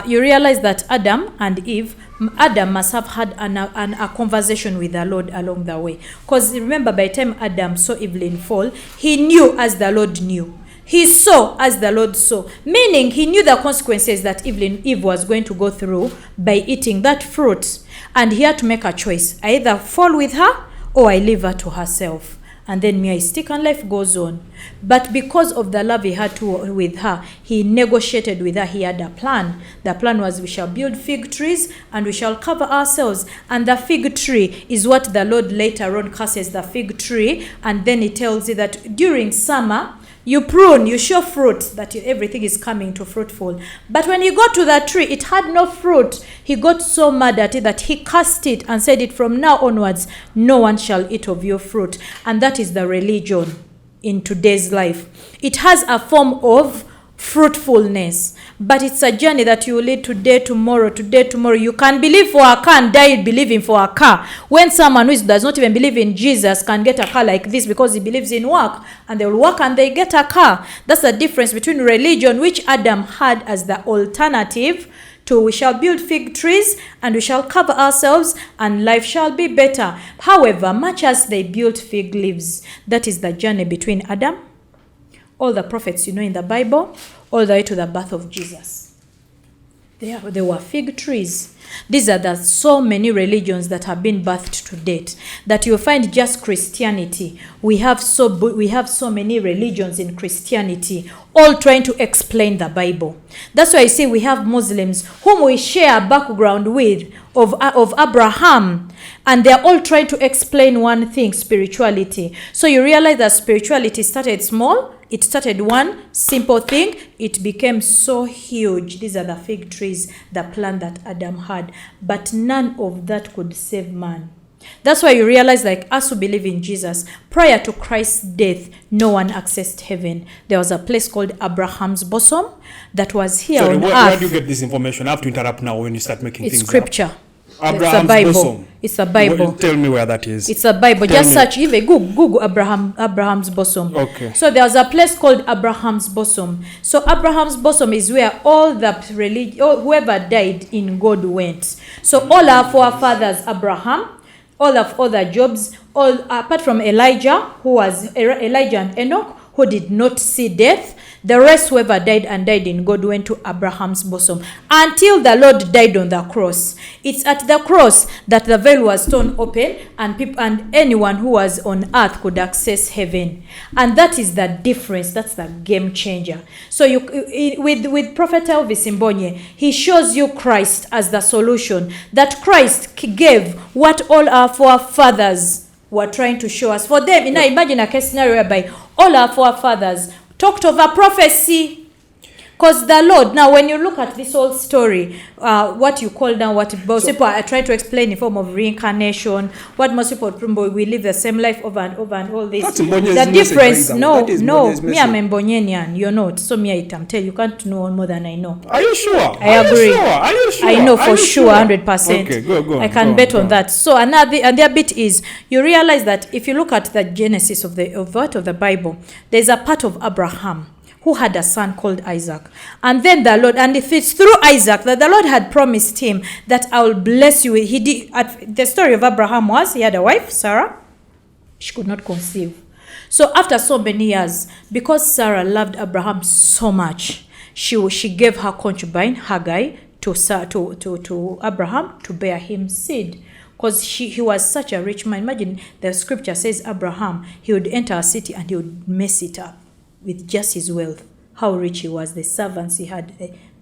you realize that Adam and Eve, Adam must have had a conversation with the Lord along the way. Because remember, by the time Adam saw Evelyn fall, he knew as the Lord knew. He saw as the Lord saw. Meaning, he knew the consequences that Eve was going to go through by eating that fruit. And he had to make a choice. I either fall with her or I leave her to herself. And then I stick and life goes on. But because of the love he had with her, he negotiated with her. He had a plan. The plan was, we shall build fig trees and we shall cover ourselves. And the fig tree is what the Lord later on curses the fig tree. And then he tells you that during summer, you prune, you show fruit, that everything is coming to fruitful. But when he got to that tree, it had no fruit. He got so mad at it that he cursed it and said it, from now onwards, no one shall eat of your fruit. And that is the religion in today's life. It has a form of fruitfulness, but it's a journey that you will lead today, tomorrow. You can believe for a car and die believing for a car, when someone who does not even believe in Jesus can get a car like this because he believes in work, and they will work and they get a car. That's the difference between religion, which Adam had as the alternative to we shall build fig trees and we shall cover ourselves and life shall be better. However, much as they built fig leaves, that is the journey between Adam, all the prophets in the Bible, all the way to the birth of Jesus. They were fig trees. These are so many religions that have been birthed to date that you'll find just Christianity. We have so many religions in Christianity, all trying to explain the Bible. That's why I say we have Muslims whom we share a background with of Abraham, and they're all trying to explain one thing: spirituality. So you realize that spirituality started small. It started one simple thing. It became so huge. These are the fig trees, the plan that Adam had. But none of that could save man. That's why you realize, like us who believe in Jesus, prior to Christ's death, no one accessed heaven. There was a place called Abraham's bosom that was here on earth. Where do you get this information? I have to interrupt now when you start making things scripture. Abraham's it's a Bible. bosom. It's a Bible. Tell me where that is. It's a Bible. Just search, even Google Abraham's bosom. Okay. So there was a place called Abraham's bosom. So Abraham's bosom is where all the whoever died in God went. So all our forefathers, Abraham, all of other Jobs, all apart from Elijah, who was Elijah and Enoch, who did not see death. The rest, whoever died in God, went to Abraham's bosom until the Lord died on the cross. It's at the cross that the veil was torn open, and anyone who was on earth could access heaven. And that is the difference. That's the game changer. So with Prophet Elvis Mbonye, he shows you Christ as the solution. That Christ gave what all our forefathers were trying to show us. For them, imagine a case scenario whereby all our forefathers talked of a prophecy. Because the Lord, now when you look at this whole story, what you call now, what most people are trying to explain in form of reincarnation, what most people, we live the same life over and over and all this. That's Mbonye's the difference, no, me I'm Mbonyenian, you're not. So me I tell you can't know more than I know. Are you sure? I agree. Are you sure? I know for sure, 100%. Okay, go I can bet on that. So another bit is, you realize that if you look at the genesis of the Bible, there's a part of Abraham who had a son called Isaac. And then the Lord, and if it's through Isaac that the Lord had promised him that I will bless you. He did. The story of Abraham was, he had a wife, Sarah. She could not conceive. So after so many years, because Sarah loved Abraham so much, she gave her concubine, Haggai, to Abraham to bear him seed. Because he was such a rich man. Imagine the scripture says Abraham, he would enter a city and he would mess it up with just his wealth. How rich he was, the servants he had,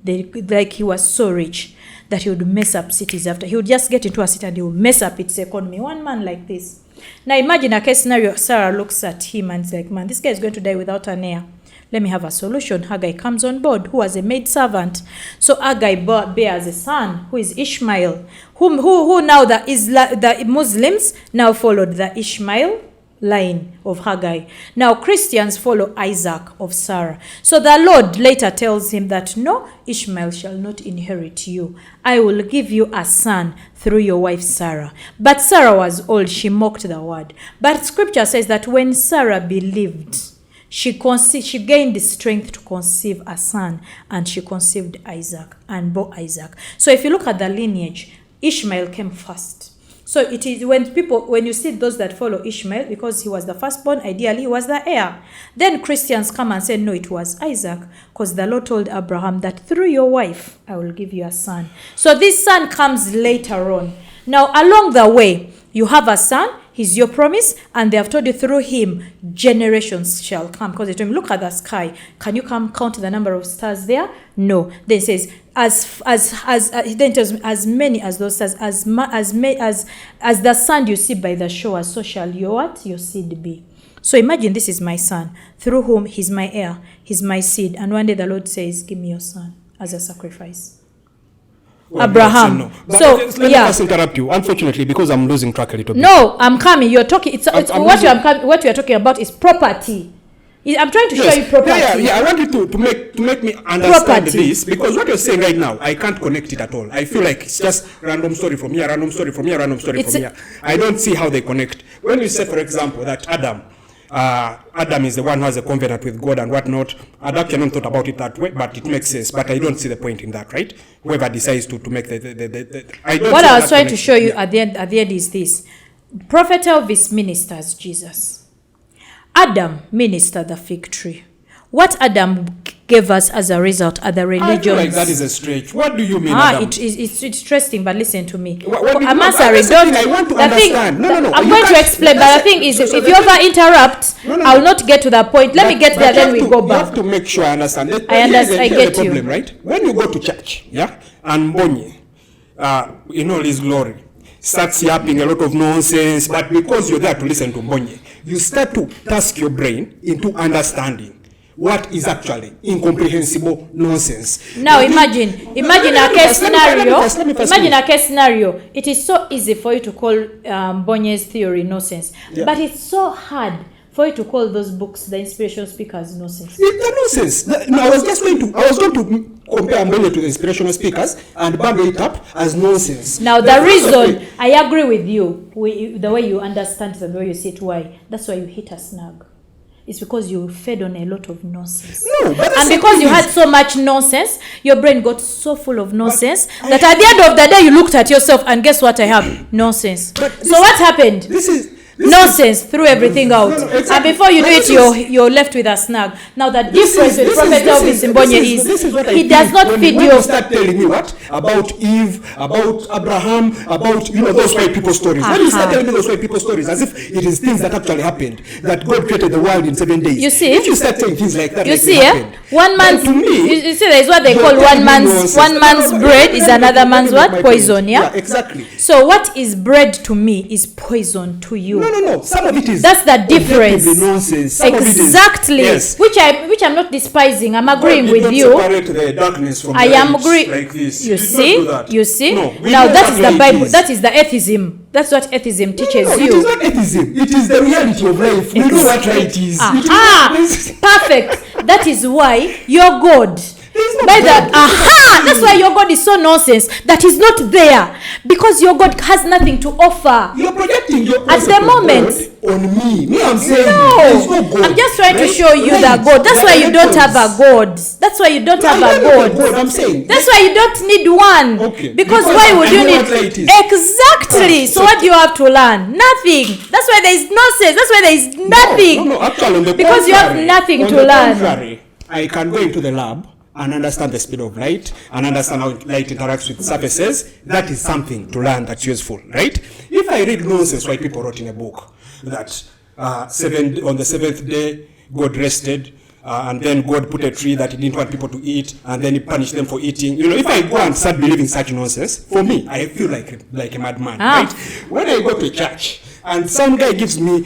he was so rich that he would mess up cities after. He would just get into a city and he would mess up its economy. One man like this. Now imagine a case scenario, Sarah looks at him and is like, man, this guy is going to die without an heir. Let me have a solution. Haggai comes on board, who was a maid servant. So Haggai bears a son, who is Ishmael, who now the Muslims now followed the Ishmael line of Haggai. Now Christians follow Isaac of Sarah. So the Lord later tells him that no, Ishmael shall not inherit you. I will give you a son through your wife Sarah. But Sarah was old. She mocked the word. But scripture says that when Sarah believed, she gained the strength to conceive a son, and she conceived Isaac and bore Isaac. So if you look at the lineage, Ishmael came first. So it is when you see those that follow Ishmael, because he was the firstborn, ideally he was the heir. Then Christians come and say, no, it was Isaac, because the Lord told Abraham that through your wife, I will give you a son. So this son comes later on. Now, along the way, you have a son, he's your promise, and they have told you through him, generations shall come. Because they told him, look at the sky. Can you come count the number of stars there? No. Then it says, then it tells me, as many as those stars, as the sand you see by the shore, so shall your seed be. So imagine this is my son, through whom he's my heir, he's my seed. And one day the Lord says, give me your son as a sacrifice. Well, Abraham. No. So let me just interrupt you, unfortunately, because I'm losing track a little bit. No, I'm coming. You're talking. What you're talking about is property. I'm trying to show you property. Yeah. I want you to make me understand this, because what you're saying right now, I can't connect it at all. I feel like it's just random story from here, random story from here, random story from here. I don't see how they connect. When you say, for example, that Adam Adam is the one who has a covenant with God and whatnot. I'd actually not thought about it that way, but it makes sense. But I don't see the point in that, right? Whoever decides to make the I don't. What I was trying to show you at the end is this: Prophet Elvis ministers Jesus. Adam ministered the fig tree. What Adam gave us as a result are the religions. I feel like that is a stretch. What do you mean, Adam? It's interesting, but listen to me. I'm answering. I want to understand. No. I'm going to explain, but the thing is, if you ever interrupt, I will not get to that point. Let me get there, then we go back. You have to make sure I understand. I understand. I get you. Problem, right? When you go to church, yeah, and Mbonye, in all his glory, starts yapping a lot of nonsense, but because you're there to listen to Mbonye, you start to task your brain into understanding what is actually incomprehensible nonsense. Now imagine a case scenario. Imagine a case scenario. It is so easy for you to call Mbonye's theory nonsense, but it's so hard for you to call those books, the inspirational speakers, nonsense. It's nonsense. No, I was going to compare Mbonye to the inspirational speakers and bundle it up as nonsense. Now the reason I agree with you, the way you understand it and the way you see it, why that's why you hit a snag. It's because you fed on a lot of nonsense. No, and because you had so much nonsense, your brain got so full of nonsense that at the end of the day you looked at yourself and guess what I have? Nonsense. So what happened? Nonsense threw everything out. Exactly. And before you do it, you're left with a snag. Now the difference with Prophet Elvis Mbonye is he does not feed you. When you start telling me what? About Eve, about Abraham, about those white people stories. When you start telling me those white people stories as if it is things that actually happened, that God created the world in 7 days. You see? If you start saying things like that, you see, one man's, you see, there's what they call one man's bread is another man's what? Poison, yeah? Yeah, exactly. So what is bread to me is poison to you. No. Some of it is. That's the difference. Nonsense. Exactly. Yes. Which I'm not despising. I'm agreeing with you. Separate the darkness from I am agreeing. Like this. You see? You see? No, now that is the Bible. That is the atheism. That's what atheism teaches you. It is not atheism. It is the reality of life. We know what right is. Perfect. That is why your God. That's why your God is so nonsense that he's not there, because your God has nothing to offer. You're projecting your at the moment on me. I'm saying no God, I'm just trying to show you that God. That's why you don't have a God. That's why you don't have a God. I'm saying that's why you don't need one. Okay. Because why would you need exactly? So what do you have to learn? Nothing. That's why there is nonsense. That's why there is nothing. No, actually, on the because you have nothing to learn. Contrary, I can go into the lab and understand the speed of light and understand how light interacts with surfaces. That is something to learn that's useful, right? If I read nonsense why people wrote in a book that on the seventh day God rested and then God put a tree that he didn't want people to eat and then he punished them for eating. If I go and start believing such nonsense, for me, I feel like a madman, right? When I go to church and some guy gives me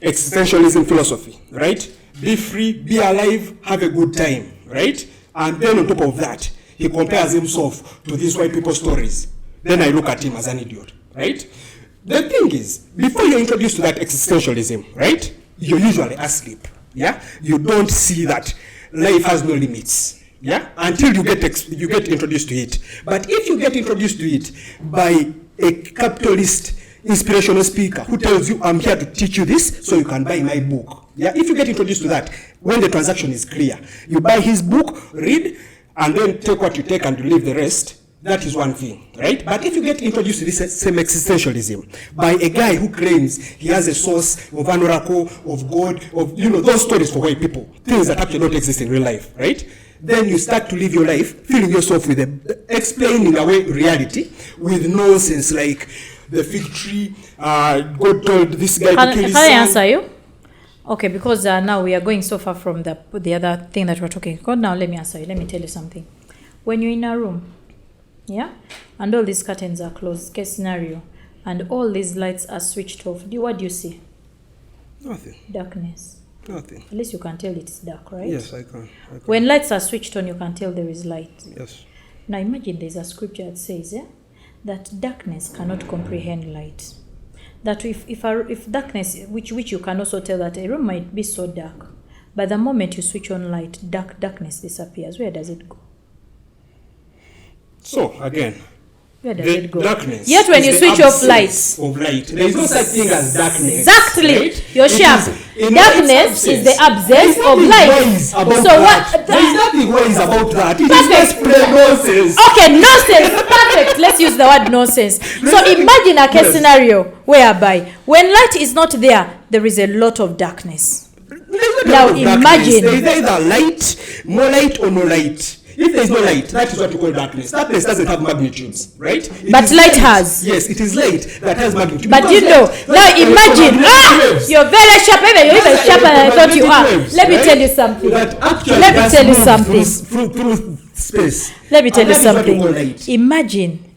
existentialism philosophy, right? Be free, be alive, have a good time, right? And then on top of that, he compares himself to these white people stories. Then I look at him as an idiot, right? The thing is, before you're introduced to that existentialism, right, you're usually asleep, yeah? You don't see that life has no limits, yeah? Until you get introduced to it. But if you get introduced to it by a capitalist inspirational speaker who tells you, I'm here to teach you this so you can buy my book. Yeah, if you get introduced to that, when the transaction is clear, you buy his book, read, and then take what you take and you leave the rest. That is one thing, right? But if you get introduced to this same existentialism by a guy who claims he has a source of an oracle, of God, of, those stories for white people, things that actually don't exist in real life, right? Then you start to live your life feeling yourself with explaining away reality with nonsense like the fig tree, God told this guy to kill his son. Can I answer you? Okay, because now we are going so far from the other thing that we're talking about. Now let me answer you. Let me tell you something. When you're in a room, yeah, and all these curtains are closed, case scenario, and all these lights are switched off, what do you see? Nothing. Darkness. Nothing. At least you can tell it's dark, right? Yes, I can. When lights are switched on, you can tell there is light. Yes. Now imagine there's a scripture that says, that darkness cannot comprehend light. That if darkness, which you can also tell that a room might be so dark, but the moment you switch on light, darkness disappears. Where does it go? So again, where does it go? Darkness. Yet when you switch off lights, there is no such thing as darkness. Exactly. Right? You're sharp. Darkness is the absence of light. So what? There is nothing wise about that. It Perfect. is just nonsense. Okay, nonsense. Perfect. Let's use the word nonsense. So imagine a case scenario whereby when light is not there, there is a lot of darkness. Now imagine. There is either light, more light, or no light. If there is no light, that is what we call darkness. Darkness doesn't have magnitudes, right? But light has. Yes, it is light that has magnitude. But you know, now imagine, you're very sharp, you're even sharper than I thought you are. Let me tell you something. Let me tell you something. Through space. Let me tell you something.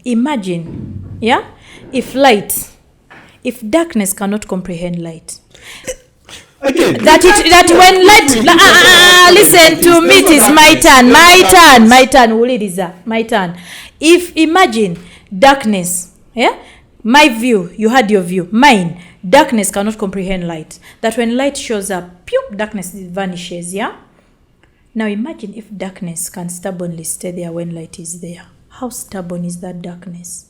Imagine, yeah? If darkness cannot comprehend light. Again, that when light listen to me, it is my turn. If imagine darkness, yeah, my view, you had your view, mine, darkness cannot comprehend light, that when light shows up, pew, darkness vanishes, yeah. Now imagine if darkness can stubbornly stay there when light is there. How stubborn is that darkness?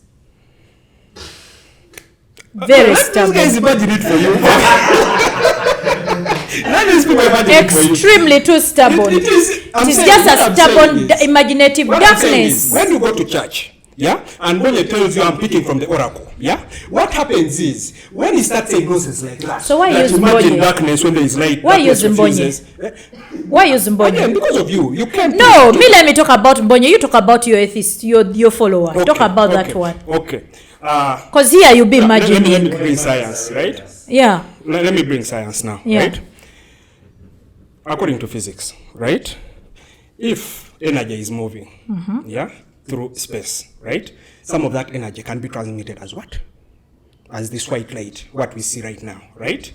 Very stubborn. Guys, imagine it for you. Extremely too stubborn. It is just a stubborn, imaginative darkness. When you go to church, yeah, and when it tells you I'm picking from the oracle, yeah, what happens is when you start saying nonsense like that. So why use Mbonye? Darkness when there is light. Why use Mbonye? Why use Mbonye? Again, because of you. You can't. No, let me talk about Mbonye. You talk about your atheist, your follower. Okay, talk about that one. Okay. Because here you be imagining. Let me bring science, right? Yeah. Let me bring science now, right? According to physics, right? If energy is moving, yeah, through space, right? Some of that energy can be transmitted as what? As this white light, what we see right now, right?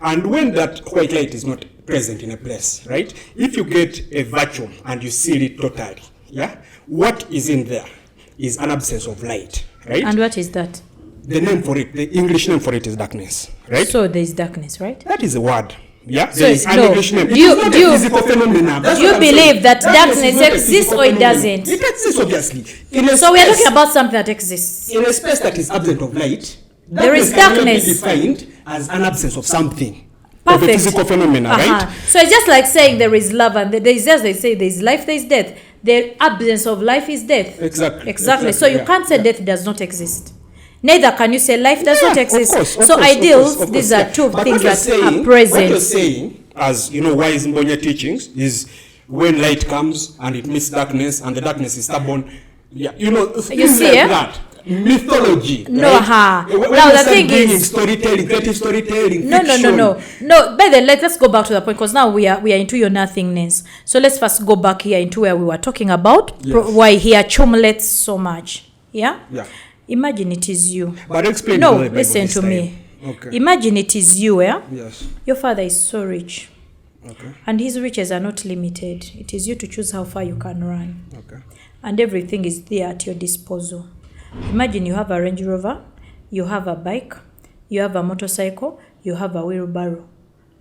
And when that white light is not present in a place, right? If you get a vacuum and you seal it totally, yeah, what is in there is an absence of light, right? And what is that? The name for it, the English name for it is darkness, right? So there is darkness, right? That is a word. Yeah, so no. Do you believe that darkness exists or it doesn't? It exists, obviously. So we are talking about something that exists. In a space that is absent of light, there is darkness. Be defined as an absence of something. Perfect. Of a physical phenomena, right? So it's just like saying there is love and there is, as they say, there is life, there is death. The absence of life is death. Exactly. So you can't say death does not exist. Neither can you say life does not exist. Of course, ideals, these are two things that are present. What you're saying, as you know, wise Mbonye teachings, is when light comes and it meets darkness, and the darkness is stubborn. Yeah, you know, you see, like that. Mythology. No, right? Now the thing is, storytelling, creative storytelling. No. By the way, let's go back to the point, because now we are into your nothingness. So let's first go back here into where we were talking about why he accumulates so much. Yeah. Imagine it is you. But explain. No, listen to me. Okay. Imagine it is you, yeah? Yes. Your father is so rich. Okay. And his riches are not limited. It is you to choose how far you can run. Okay. And everything is there at your disposal. Imagine you have a Range Rover, you have a bike, you have a motorcycle, you have a wheelbarrow.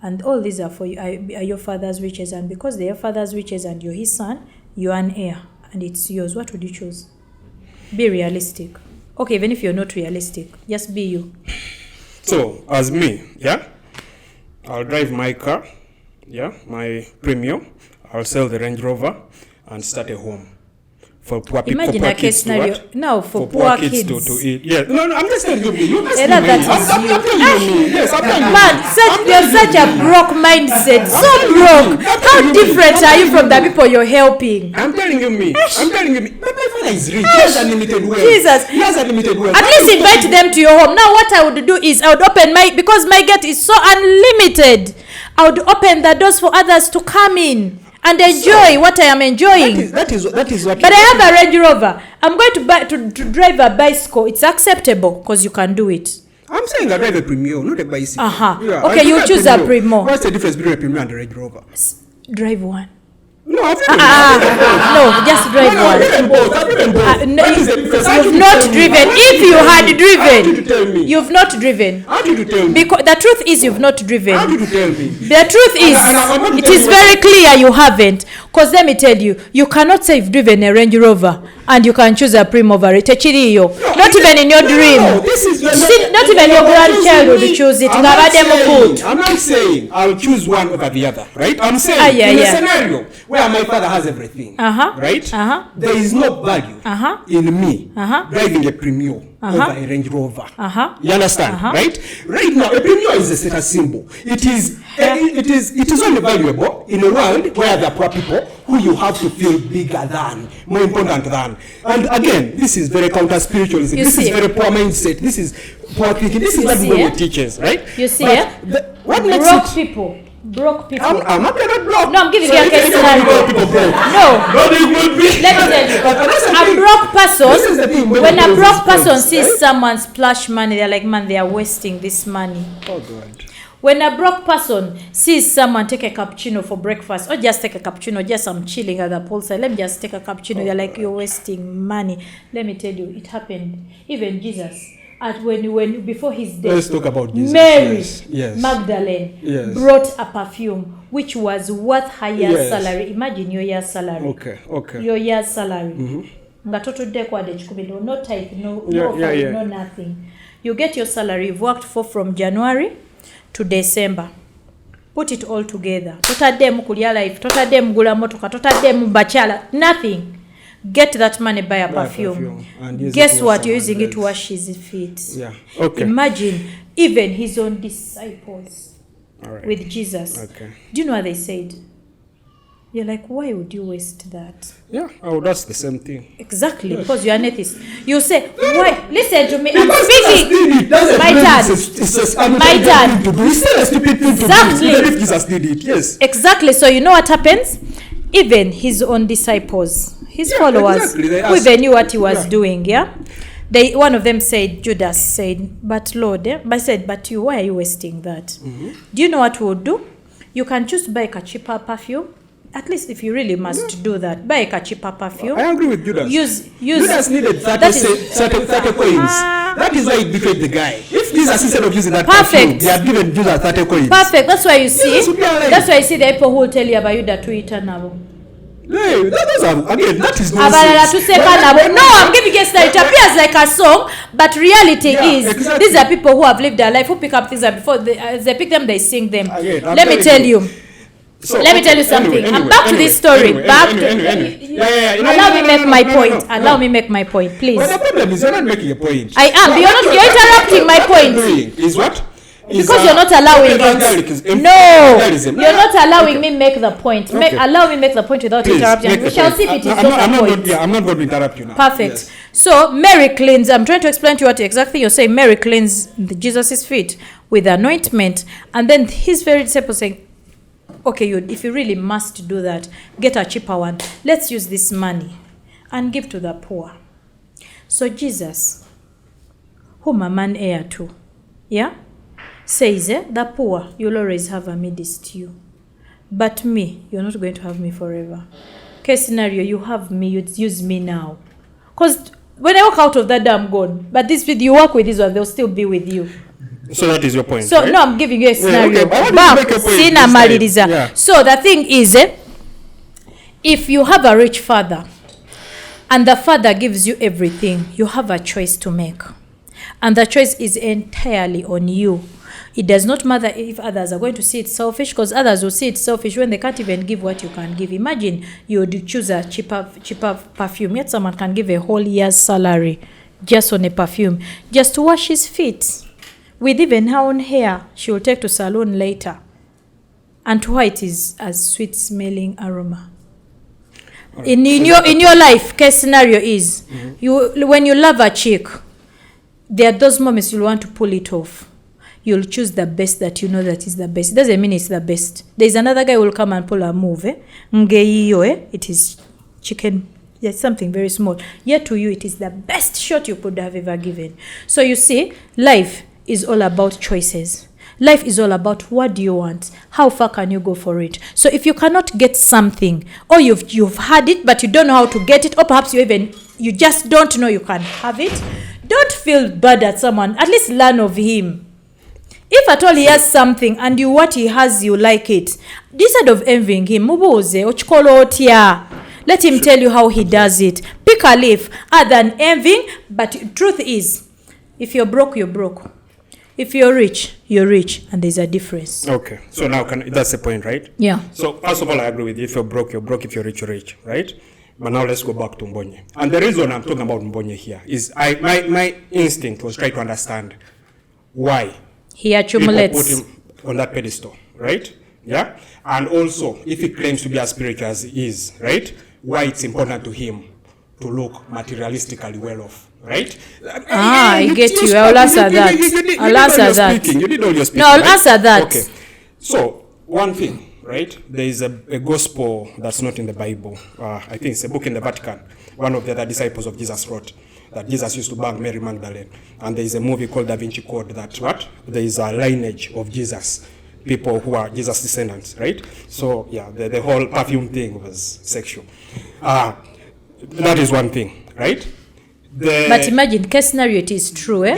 And all these are for you, are your father's riches. And because they are father's riches and you're his son, you're an heir. And it's yours. What would you choose? Be realistic. Okay, even if you're not realistic, just be you. So, as me, yeah, I'll drive my car, yeah, my premium. I'll sell the Range Rover and start a home for poor people. Imagine a case scenario. No, for poor kids to eat. Yeah, no, I'm just telling you. You asked me. I'm telling you. Yes, I'm telling you. Man, you're such a broke mindset. So broke. How different are you from the people you're helping? I'm telling you me. But my father is rich. He has unlimited wealth. Jesus. He has unlimited wealth. At least invite them to your home. Now what I would do is I would open because my gate is so unlimited. I would open the doors for others to come in and enjoy what I am enjoying. That is what. But I have a Range Rover. I'm going to drive a bicycle. It's acceptable because you can do it. I'm saying I drive a Premium, not a bicycle. Yeah, okay, you choose a Premium. What's the difference between a Premium and a Range Rover? Drive one. No, I've no, just drive one. I've driven both. You've not driven. If you had driven, how did you tell me? You've not driven. How did you tell me? Because the truth is you've not driven. How did you tell me? The truth is, it is very clear you haven't. Because let me tell you, you cannot say you've driven a Range Rover and you can choose a Prim over it. Not even in your dream. No, this is not even your grandchild will choose it. I'm not saying I'll choose one over the other, right? I'm saying in a scenario where my father has everything, right? There is no value in me driving a Premio over a Range Rover. You understand, right? Right now, a Premio is a status symbol. It is only valuable in a world where there are poor people who you have to feel bigger than, more important than. And again, this is very counter-spiritualism. This is very poor mindset. This is poor thinking. This is what the teaches, right? You see, what makes broke people. Broke people. I'm not going to block. No, I'm giving you a case scenario. No. Let me tell you. A broke person, when a broke person sees someone splash money, they're like, man, they are wasting this money. Oh, God. When a broke person sees someone take a cappuccino for breakfast, or just take a cappuccino, just I'm chilling at the poolside, let me just take a cappuccino, they're like, you're wasting money. Let me tell you, it happened. Even Jesus, when before his death, let's talk about Jesus. Mary yes. Magdalene brought a perfume which was worth her year's salary. Imagine your year's salary. Okay. Your year's salary. No tithe, no nothing. You get your salary, you've worked for from January to December. Put it all together. Totadde kulya life, totadde mugula motoka, totadde bachala, nothing. Get that money, buy a perfume. And guess what? You're using it to wash his feet. Yeah. Okay. Imagine even his own disciples with Jesus. Okay. Do you know what they said? You're like, why would you waste that? Yeah, that's the same thing. Exactly, because you're an atheist. You say, why? Listen to me, I'm speaking. My dad. Exactly. Yes. Exactly. So you know what happens? Even his own disciples, his followers, who even knew what he was doing, one of them said, Judas said, but Lord, but you, why are you wasting that? Do you know what we'll do? You can choose to buy a cheaper perfume. At least if you really must do that, buy a cheaper perfume. I agree with Judas. Use Judas needed 30 coins. That is why he betrayed the guy. If Jesus, instead of using that perfume, they had given Judas 30 coins. Perfect. That's why you see. That's why you see the people who will tell you about you that Twitter now. Hey, that is nonsense. No, I'm giving you a story. It appears like a song, but reality is these are people who have lived their life, who pick up things that before they pick them, they sing them. Let me tell you. Let me tell you something. I'm back to this story. Allow me make my point. Allow me make my point, please. But the problem is you're not making a point. I am. You're interrupting my point. Is what? Because you're not allowing it. No, you're not allowing me make the point. Allow me make the point without interrupting. We shall see if it is not a point. I'm not going to interrupt you now. Perfect. Yes. So Mary cleans. I'm trying to explain to you what exactly you're saying. Mary cleans Jesus' feet with anointment, and then his very disciples saying, okay, if you really must do that, get a cheaper one. Let's use this money and give to the poor. So Jesus, whom a man heir to, says, the poor you'll always have amidst you. But me, you're not going to have me forever. Case scenario, you have me, you use me now. Because when I walk out of that door, I'm gone. But this with you work with this one, they'll still be with you. So that is your point. So right? No, I'm giving you a scenario. Yeah. So the thing is, if you have a rich father and the father gives you everything, you have a choice to make. And the choice is entirely on you. It does not matter if others are going to see it selfish, because others will see it selfish when they can't even give what you can give. Imagine you would choose a cheaper perfume, yet someone can give a whole year's salary just on a perfume, just to wash his feet. With even her own hair, she will take to salon later. And to her it is a sweet smelling aroma. Right. In your life, case scenario is, when you love a chick, there are those moments you'll want to pull it off. You'll choose the best that you know that is the best. It doesn't mean it's the best. There's another guy who will come and pull a move. It is chicken. Yes, something very small. Yet to you, it is the best shot you could have ever given. So you see, life is all about choices. Life is all about what do you want? How far can you go for it? So if you cannot get something, or you've had it but you don't know how to get it, or perhaps you just don't know you can have it, don't feel bad at someone. At least learn of him. If at all he has something and you what he has, you like it, instead of envying him, mubuze ochikola otya. Let him tell you how he does it. Pick a leaf other than envying. But truth is, if you're broke, you're broke. If you're rich, and there's a difference. Okay, so now that's the point, right? Yeah. So first of all, I agree with you. If you're broke, you're broke. If you're rich, you're rich, right? But now let's go back to Mbonye. And the reason I'm talking about Mbonye here is my instinct was try to understand why he accumulates. People put him on that pedestal, right? Yeah. And also, if he claims to be as spiritual as he is, right? Why it's important to him to look materialistically well off, right? I get you. I'll answer that. I'll answer that. You did all your speaking. No, I'll right? answer that. Okay. So, one thing, right? There is a gospel that's not in the Bible. I think it's a book in the Vatican. One of the other disciples of Jesus wrote that Jesus used to bang Mary Magdalene. And there is a movie called Da Vinci Code that what? There is a lineage of Jesus. People who are Jesus descendants, right? So, yeah, the whole perfume thing was sexual. That is one thing, right? But imagine, case scenario it is true, eh?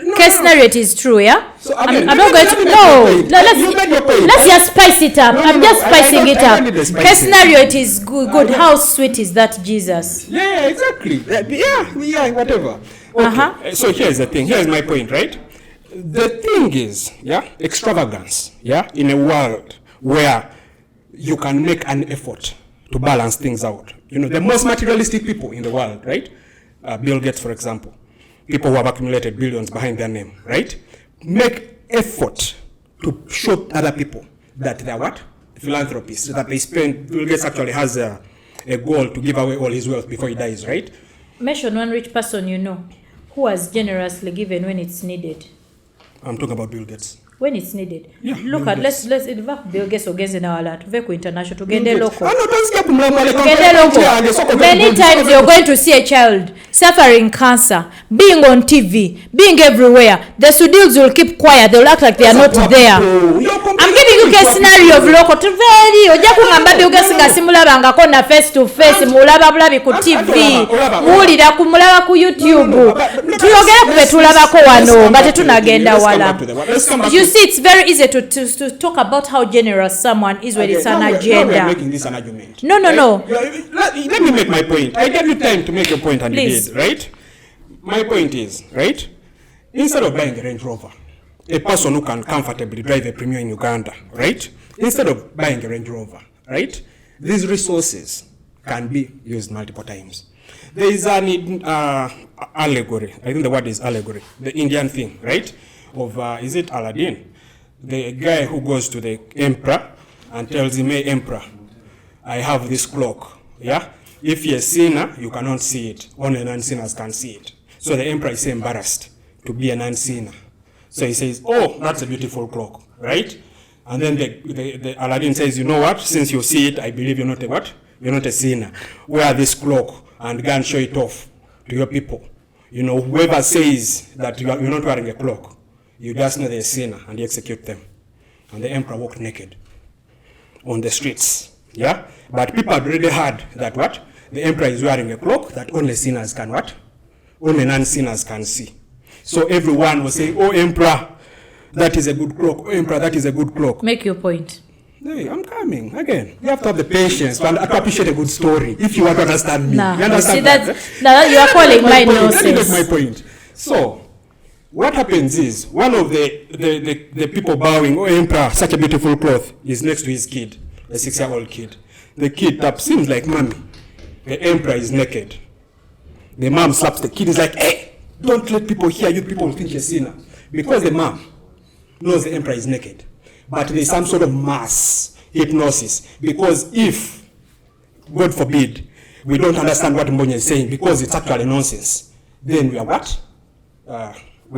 No, case scenario it is true, yeah? So, I'm not going to... No, let's just spice it up. I'm just spicing it up. Case scenario it is good. How sweet is that Jesus? Yeah, exactly. Yeah, whatever. Okay. So here's the thing. Here's my point, right? The thing is, extravagance, in a world where you can make an effort to balance things out. You know, the most materialistic people in the world, right? Bill Gates, for example. People who have accumulated billions behind their name, right? Make effort to show other people that they're what? Philanthropists. That they spend, Bill Gates actually has a goal to give away all his wealth before he dies, right? Mention one rich person you know who has generously given when it's needed. I'm talking about Bill Gates. When it's needed. Yeah, look at let's invite Bill Gates against in our land. Tuve international to get local. Many times you're going to see a child suffering cancer, being on TV, being everywhere. The Sudils will keep quiet. They'll act like they are not there. I'm giving you a scenario of local. Tuveri ojaku ngamba Bill Gates ngasimula bangako na face to face mulaba bulabi ku TV. Mulira kumulaba ku YouTube. Tuyogera kube tulabako wano nga tetunagenda wala. You see, it's very easy to talk about how generous someone is when it's an agenda. Now we're making this an argument. No. Let me make my point. I gave you time to make your point and Please. you did, right? My point is, right? Instead of buying a Range Rover, a person who can comfortably drive a Premier in Uganda, right? Instead of buying a Range Rover, right? These resources can be used multiple times. There is an allegory. I think the word is allegory. The Indian thing, right? Of is it Aladdin, the guy who goes to the emperor and tells him, "Hey, emperor, I have this clock. Yeah, if you're a sinner, you cannot see it. Only non-sinners can see it." So the emperor is embarrassed to be a non-sinner. So he says, "Oh, that's a beautiful clock, right?" And then the Aladdin says, "You know what? Since you see it, I believe you're not a what? You're not a sinner. Wear this clock and go and show it off to your people. You know, whoever says that you're not wearing a clock, you just know they're a sinner," and you execute them. And the emperor walked naked on the streets. Yeah? But people had already heard that what? The emperor is wearing a cloak that only sinners can what? Only non-sinners can see. So everyone was saying, "Oh, emperor, that is a good cloak. Oh, emperor, that is a good cloak." Make your point. Hey, I'm coming. Again, you have to have the patience to appreciate a good story if you want to understand me. Nah, you understand see that? Now you are calling my nonsense. That is my point. So, what happens is, one of the people bowing, "Oh, emperor, such a beautiful cloth," is next to his kid, a 6-year-old kid. The kid taps, seems like, "Mommy, the emperor is naked." The mom slaps the kid, is like, "Hey, don't let people hear you, people will think you're a sinner." Because the mom knows the emperor is naked. But there's some sort of mass hypnosis. Because if, God forbid, we don't understand what Mbonye is saying, because it's actually nonsense, then we are what?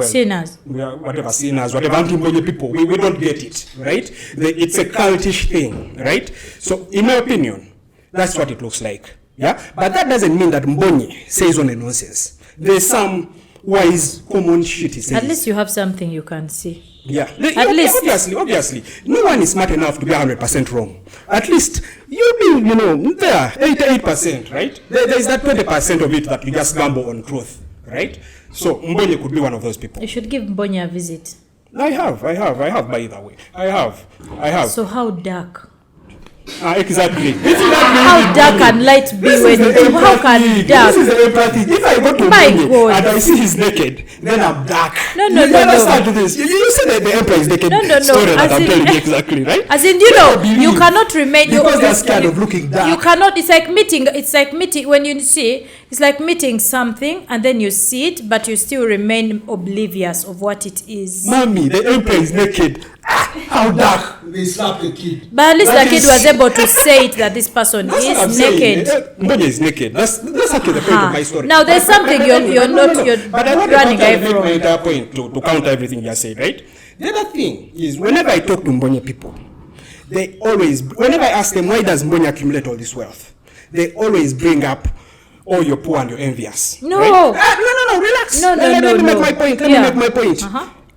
Sinners. We are whatever sinners, whatever anti-Mbonye people. We don't get it, right? It's a cultish thing, right? So, in my opinion, that's what it looks like. Yeah? But that doesn't mean that Mbonye says only nonsense. There's some wise, common shit he says. At least you have something you can see. Yeah. At least. Obviously. No one is smart enough to be 100% wrong. At least, you'll be, there, 88%, right? There is that 20% of it that you just gamble on truth, right? So, Mbonye could be one of those people. You should give Mbonye a visit. I have, by the way. I have. So how dark? Exactly. How dark can light be when how can dark? This is the empathy. If I go to Mbonye and I see he's naked, then I'm dark. No. Understand this? You said that the emperor is naked. No. Story that I'm telling you exactly, right? As in, you cannot remain because they're scared of looking dark. You cannot. It's like meeting when you see. It's like meeting something and then you see it, but you still remain oblivious of what it is. Mommy, the emperor is naked. How dark? They slapped the kid. But at least the kid was able to say it that this person is naked. Mbonye is naked. That's actually the point of my story. Now there's something you're running away from. My entire point to counter everything you said, right? The other thing is whenever I talk to Mbonye people, they always, whenever I ask them why does Mbonye accumulate all this wealth, they always bring up, oh, you're poor and you're envious. No. Right? No, relax. Let me make my point. Let me make my point.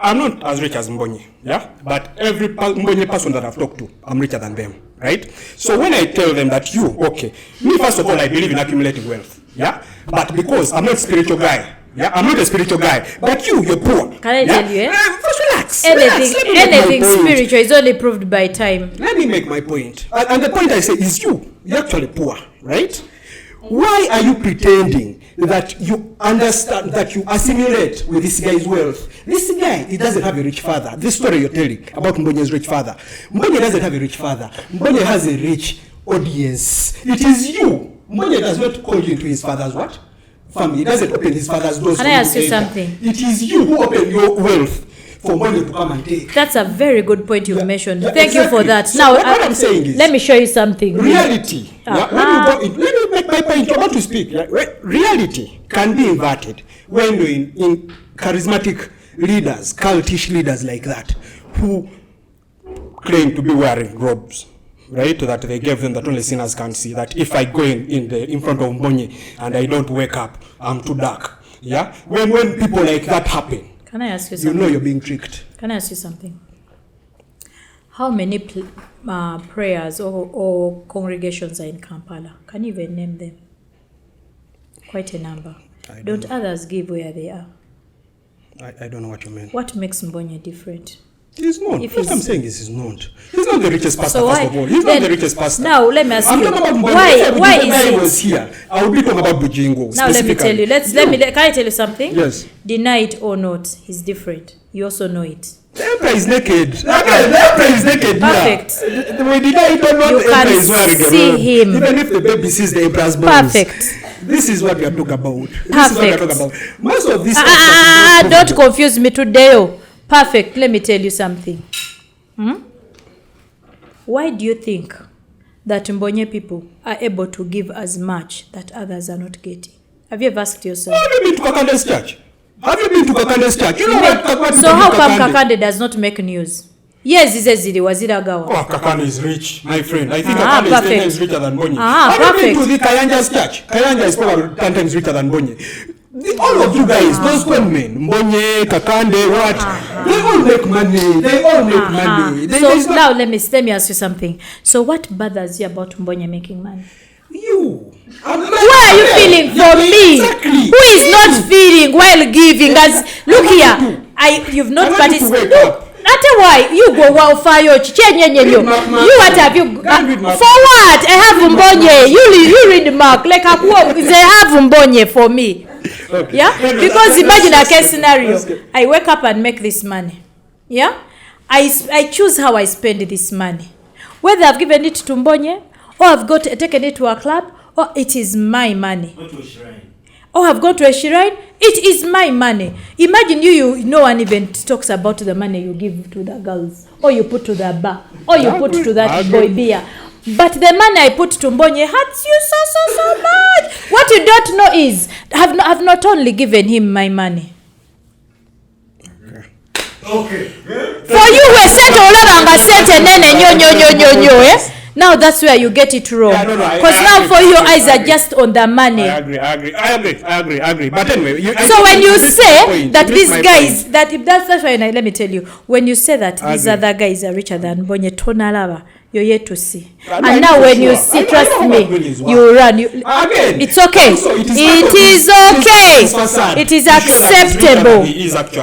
I'm not as rich as Mbonye, yeah? But every Mbonye person that I've talked to, I'm richer than them, right? So when I tell them that me first of all, I believe in accumulating wealth, yeah? But because I'm not a spiritual guy, yeah? I'm not a spiritual guy, but you're poor. Can I tell you, First relax. Anything spiritual is only proved by time. Let me make my point. And the point I say is you're actually poor, right? Why are you pretending that you understand, that you assimilate with this guy's wealth? This guy, he doesn't have a rich father. This story you're telling about Mbonye's rich father. Mbonye doesn't have a rich father. Mbonye has a rich audience. It is you. Mbonye does not call you into his father's what? Family. He doesn't open his father's doors. Can I ask you something? It is you who open your wealth for money to come and take. That's a very good point you mentioned. Thank you for that. So now, what I'm saying is, let me show you something. Reality. Let me make my point. You're about to speak. Reality can be inverted when you're in charismatic leaders, cultish leaders like that, who claim to be wearing robes, right? That they gave them that only sinners can see. That if I go in front of Mbonye and I don't wake up, I'm too dark. Yeah. When people like that happen, can I ask you something? You know you're being tricked. Can I ask you something? How many prayers or congregations are in Kampala? Can you even name them? Quite a number. Don't others give where they are? I don't know what you mean. What makes Mbonye different? He's not. What I'm saying is he's not. He's not the richest pastor, first of all. He's not the richest pastor. Now, let me ask you. Why is it? Was here, I will be talking about Bujingo. Now, let me tell you. Can I tell you something? Yes. Deny it or not, he's different. You also know it. The emperor is naked. The emperor is naked. Perfect. We deny it or not, the emperor is wearing a robe. See him. Even if the baby sees the emperor's bones. Perfect. This is what we are talking about. Perfect. Most of these. Don't confuse me today. Perfect. Let me tell you something. Why do you think that Mbonye people are able to give as much that others are not getting? Have you ever asked yourself? Have you been to Kakande's church? You know what? So how come Kakande does not make news? Yes, he says he was Iragawa. Oh, Kakande is rich, my friend. I think Kakande is 10 times richer than Mbonye. Have you been to the Kayanja's church? Kayanja is probably 10 times richer than Mbonye. All of you guys, those men, Mbonye, Kakande, what? They all make money. So now let me ask you something. So what bothers you about Mbonye making money? You. Why are you feeling for me? Exactly. Who is not feeling while giving? As look here, you've not participated. That's why you go wow fire. You what have you? For what? I have Mbonye. You read Mark like they have Mbonye for me. Okay. Yeah, because imagine a case scenario. I wake up and make this money. Yeah, I choose how I spend this money. Whether I've given it to Mbonye, or I've taken it to a club, or it is my money. Go to a shrine. Or I've gone to a shrine, it is my money. Imagine no one even talks about the money you give to the girls, or you put to the bar, or you put to that boy beer. But the money I put to Mbonye hurts you so much. What you don't know is, I've not only given him my money. Okay. For you, we sent Olanga sent and then eh? Now that's where you get it wrong. Because now for your eyes are just on the money. I agree. But anyway, so when you say that these guys, that's why let me tell you, when you say that these other guys are richer than Mbonye, Tonalaba, you're yet to see. And now when you see, trust me, you run. It's okay. It is okay. It is acceptable.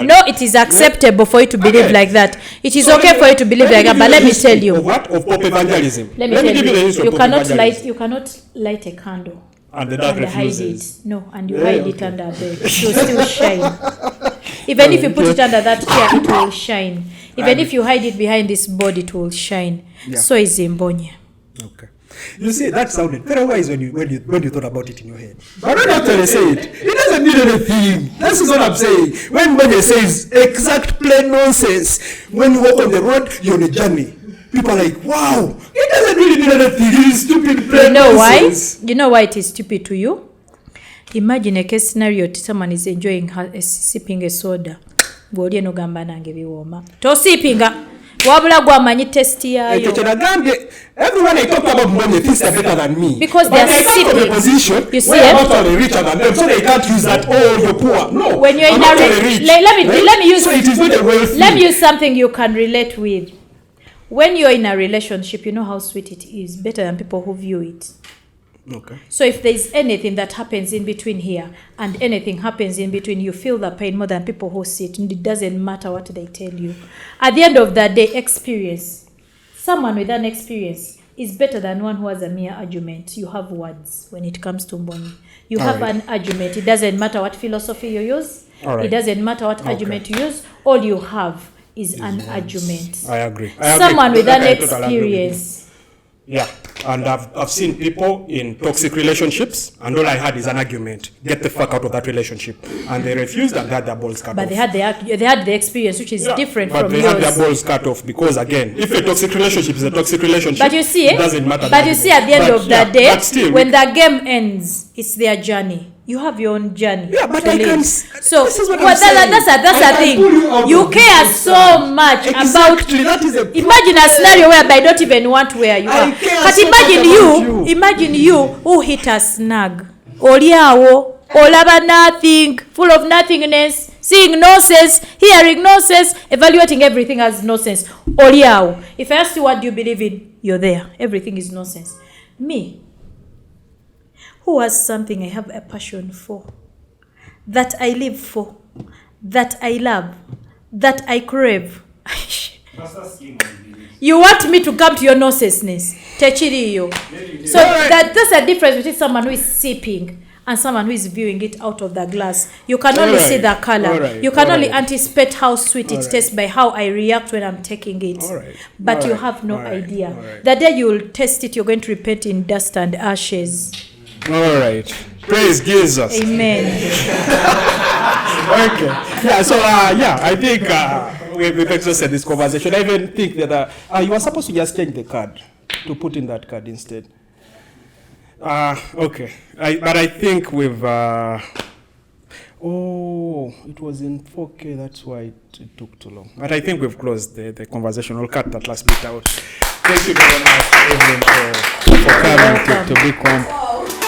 No, it is acceptable for you to believe like that. It is okay for you to believe like that. But let me tell you. What of pop evangelism? Let me tell you. You cannot light a candle and hide it. No, and you hide it under a bed. It will still shine. Even if you put it under that chair, it will shine. Even if you hide it behind this board, it will shine. Yeah. So is Mbonye. Okay. You see, that sounded very wise when you thought about it in your head. But when you actually say it doesn't mean anything. That's what I'm saying. When Mbonye says exact plain nonsense, when you walk on the road, you're on a journey. People are like, wow, it doesn't really mean anything. It is stupid plain nonsense. You know why it is stupid to you? Imagine a case scenario, someone is enjoying sipping a soda. Bw'olya n'ogamba nange biwooma. Tosipinga. Wabula gwamanyi test yayo. Everyone I talk about Mbonye thinks they're better than me. Because they are sipping. You see, we're actually richer than them, so they can't use that. Oh, you're poor. No. When you're in let me use something you can relate with. When you're in a relationship, you know how sweet it is. Better than people who view it. Okay. So if there's anything that happens in between here and anything happens in between, you feel the pain more than people who see it. And it doesn't matter what they tell you. At the end of the day, experience. Someone with an experience is better than one who has a mere argument. You have words when it comes to Mbonye. You have an argument. It doesn't matter what philosophy you use. It doesn't matter what argument you use. All you have is an argument. I agree. Someone with an experience. Yeah, and I've seen people in toxic relationships, and all I had is an argument. Get the fuck out of that relationship, and they refused and got their balls cut off. But they had the experience, which is different from yours. But they had their balls cut off because, again, if a toxic relationship is a toxic relationship, but you see, it doesn't matter. But you see, at the end of the day, when the game ends, it's their journey. You have your own journey. Yeah, but I can. So that's the thing. You care so much about. Imagine a scenario whereby I don't even want where you are. But imagine you who hit a snag. Oliawo, olaba nothing, full of nothingness, seeing nonsense, hearing nonsense, evaluating everything as nonsense. Oliawo. If I ask you what do you believe in, you're there. Everything is nonsense. Me, who has something I have a passion for, that I live for, that I love, that I crave. You want me to come to your nonsenseness? Techiriyo. So that's a difference between someone who is sipping and someone who is viewing it out of the glass. You can only see the color. You can only anticipate how sweet it tastes by how I react when I'm taking it. But you have no idea. The day you will taste it, you're going to repent in dust and ashes. All right. Praise Jesus. Amen. Okay. Yeah. So I think we've exhausted this conversation. I even think that you were supposed to just change the card to put in that card instead. Okay. But I think we've. It was in 4K. That's why it took too long. But I think we've closed the conversation. We'll cut that last bit out. Thank you very much, Evelyn, for coming to Big Convos.